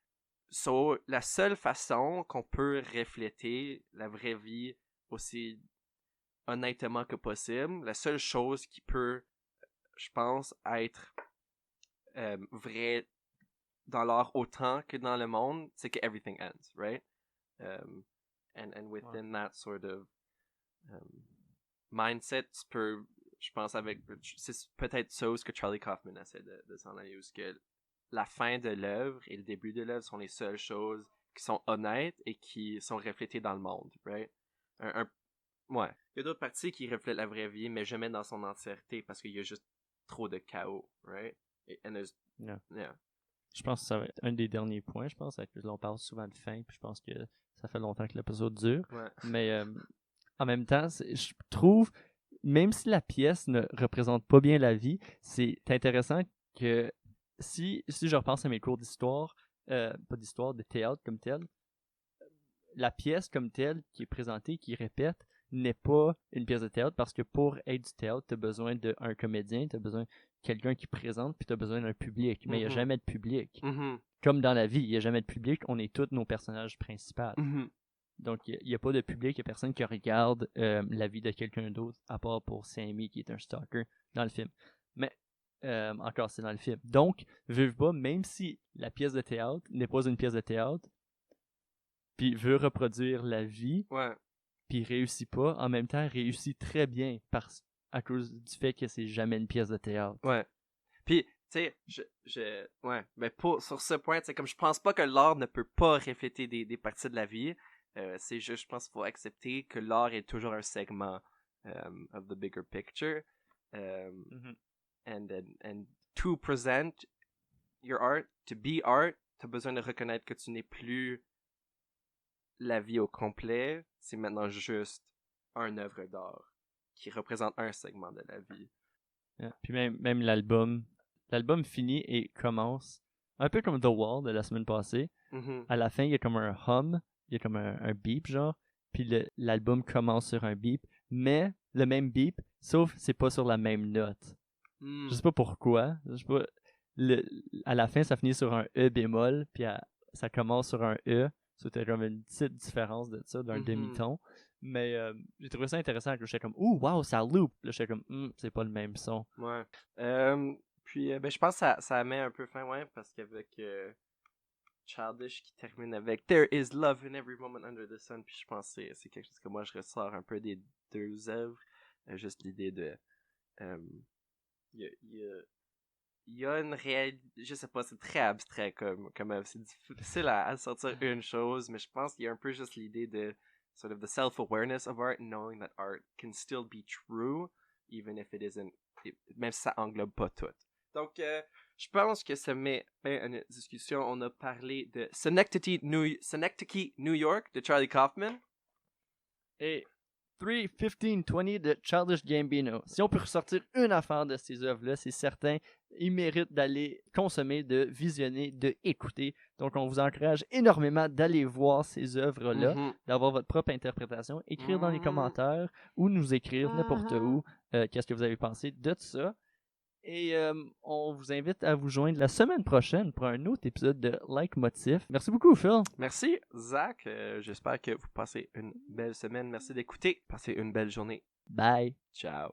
so, la seule façon qu'on peut refléter la vraie vie aussi honnêtement que possible, la seule chose qui peut, je pense, être vraie dans l'art autant que dans le monde, c'est que everything ends, right? And within that sort of mindset, tu peux, je pense, c'est peut-être ça ce que Charlie Kaufman essaie de s'en aller, où que la fin de l'œuvre et le début de l'œuvre sont les seules choses qui sont honnêtes et qui sont reflétées dans le monde, right? Ouais. Il y a d'autres parties qui reflètent la vraie vie, mais jamais dans son entièreté parce qu'il y a juste trop de chaos, right? Yeah. Je pense que ça va être un des derniers points, je pense. On parle souvent de fin, puis je pense que ça fait longtemps que l'épisode dure. Ouais. Mais en même temps, je trouve, même si la pièce ne représente pas bien la vie, c'est intéressant que si je repense à mes cours d'histoire, pas d'histoire, de théâtre comme tel, la pièce comme telle qui est présentée, qui répète, n'est pas une pièce de théâtre parce que pour être du théâtre, tu as besoin d'un comédien, tu as besoin de quelqu'un qui présente, puis tu as besoin d'un public. Mais il n'y a jamais de public. Comme dans la vie, il n'y a jamais de public, on est tous nos personnages principaux. Donc, il n'y a pas de public, il n'y a personne qui regarde la vie de quelqu'un d'autre, à part pour Sammy qui est un stalker dans le film. Mais, encore, c'est dans le film. Donc, veux pas, même si la pièce de théâtre n'est pas une pièce de théâtre, puis veut reproduire la vie, puis réussit pas, en même temps, réussit très bien à cause du fait que c'est jamais une pièce de théâtre. Ouais. Puis, tu sais, mais sur ce point, c'est comme je pense pas que l'art ne peut pas refléter des parties de la vie. C'est juste, je pense qu'il faut accepter que l'art est toujours un segment of the bigger picture. And to present your art, to be art, t'as besoin de reconnaître que tu n'es plus la vie au complet, c'est maintenant juste une œuvre d'art qui représente un segment de la vie. Yeah. Puis même l'album finit et commence un peu comme The Wall de la semaine passée. À la fin, il y a comme un hum, il y a comme un beep genre, puis l'album commence sur un beep, mais le même beep, sauf c'est pas sur la même note. Je sais pas pourquoi, à la fin ça finit sur un E bémol, puis ça commence sur un E. C'était comme une petite différence de ça, d'un demi-ton. Mais j'ai trouvé ça intéressant que j'étais comme, ouh, wow, ça loop. Là, j'étais comme, c'est pas le même son. Ouais. Puis, je pense que ça met un peu fin, parce qu'avec Childish qui termine avec There is love in every moment under the sun. Puis, je pense que c'est quelque chose que moi, je ressors un peu des deux œuvres. Juste l'idée de. Il y a une réalité, je sais pas, c'est très abstrait comme c'est difficile à sortir une chose, mais je pense qu'il y a un peu juste l'idée de sort of the self-awareness of art, knowing that art can still be true, even if it isn't, même si ça englobe pas tout. Donc, je pense que ça met une discussion. On a parlé de Synecdoche, New York de Charlie Kaufman. Et 3-15-20 de Childish Gambino. Si on peut ressortir une affaire de ces œuvres-là, c'est certain, ils méritent d'aller consommer, de visionner, de écouter. Donc, on vous encourage énormément d'aller voir ces œuvres-là, d'avoir votre propre interprétation, écrire dans les commentaires ou nous écrire n'importe où qu'est-ce que vous avez pensé de tout ça. Et on vous invite à vous joindre la semaine prochaine pour un autre épisode de Like Motif. Merci beaucoup, Phil. Merci, Zach. J'espère que vous passez une belle semaine. Merci d'écouter. Passez une belle journée. Bye. Ciao.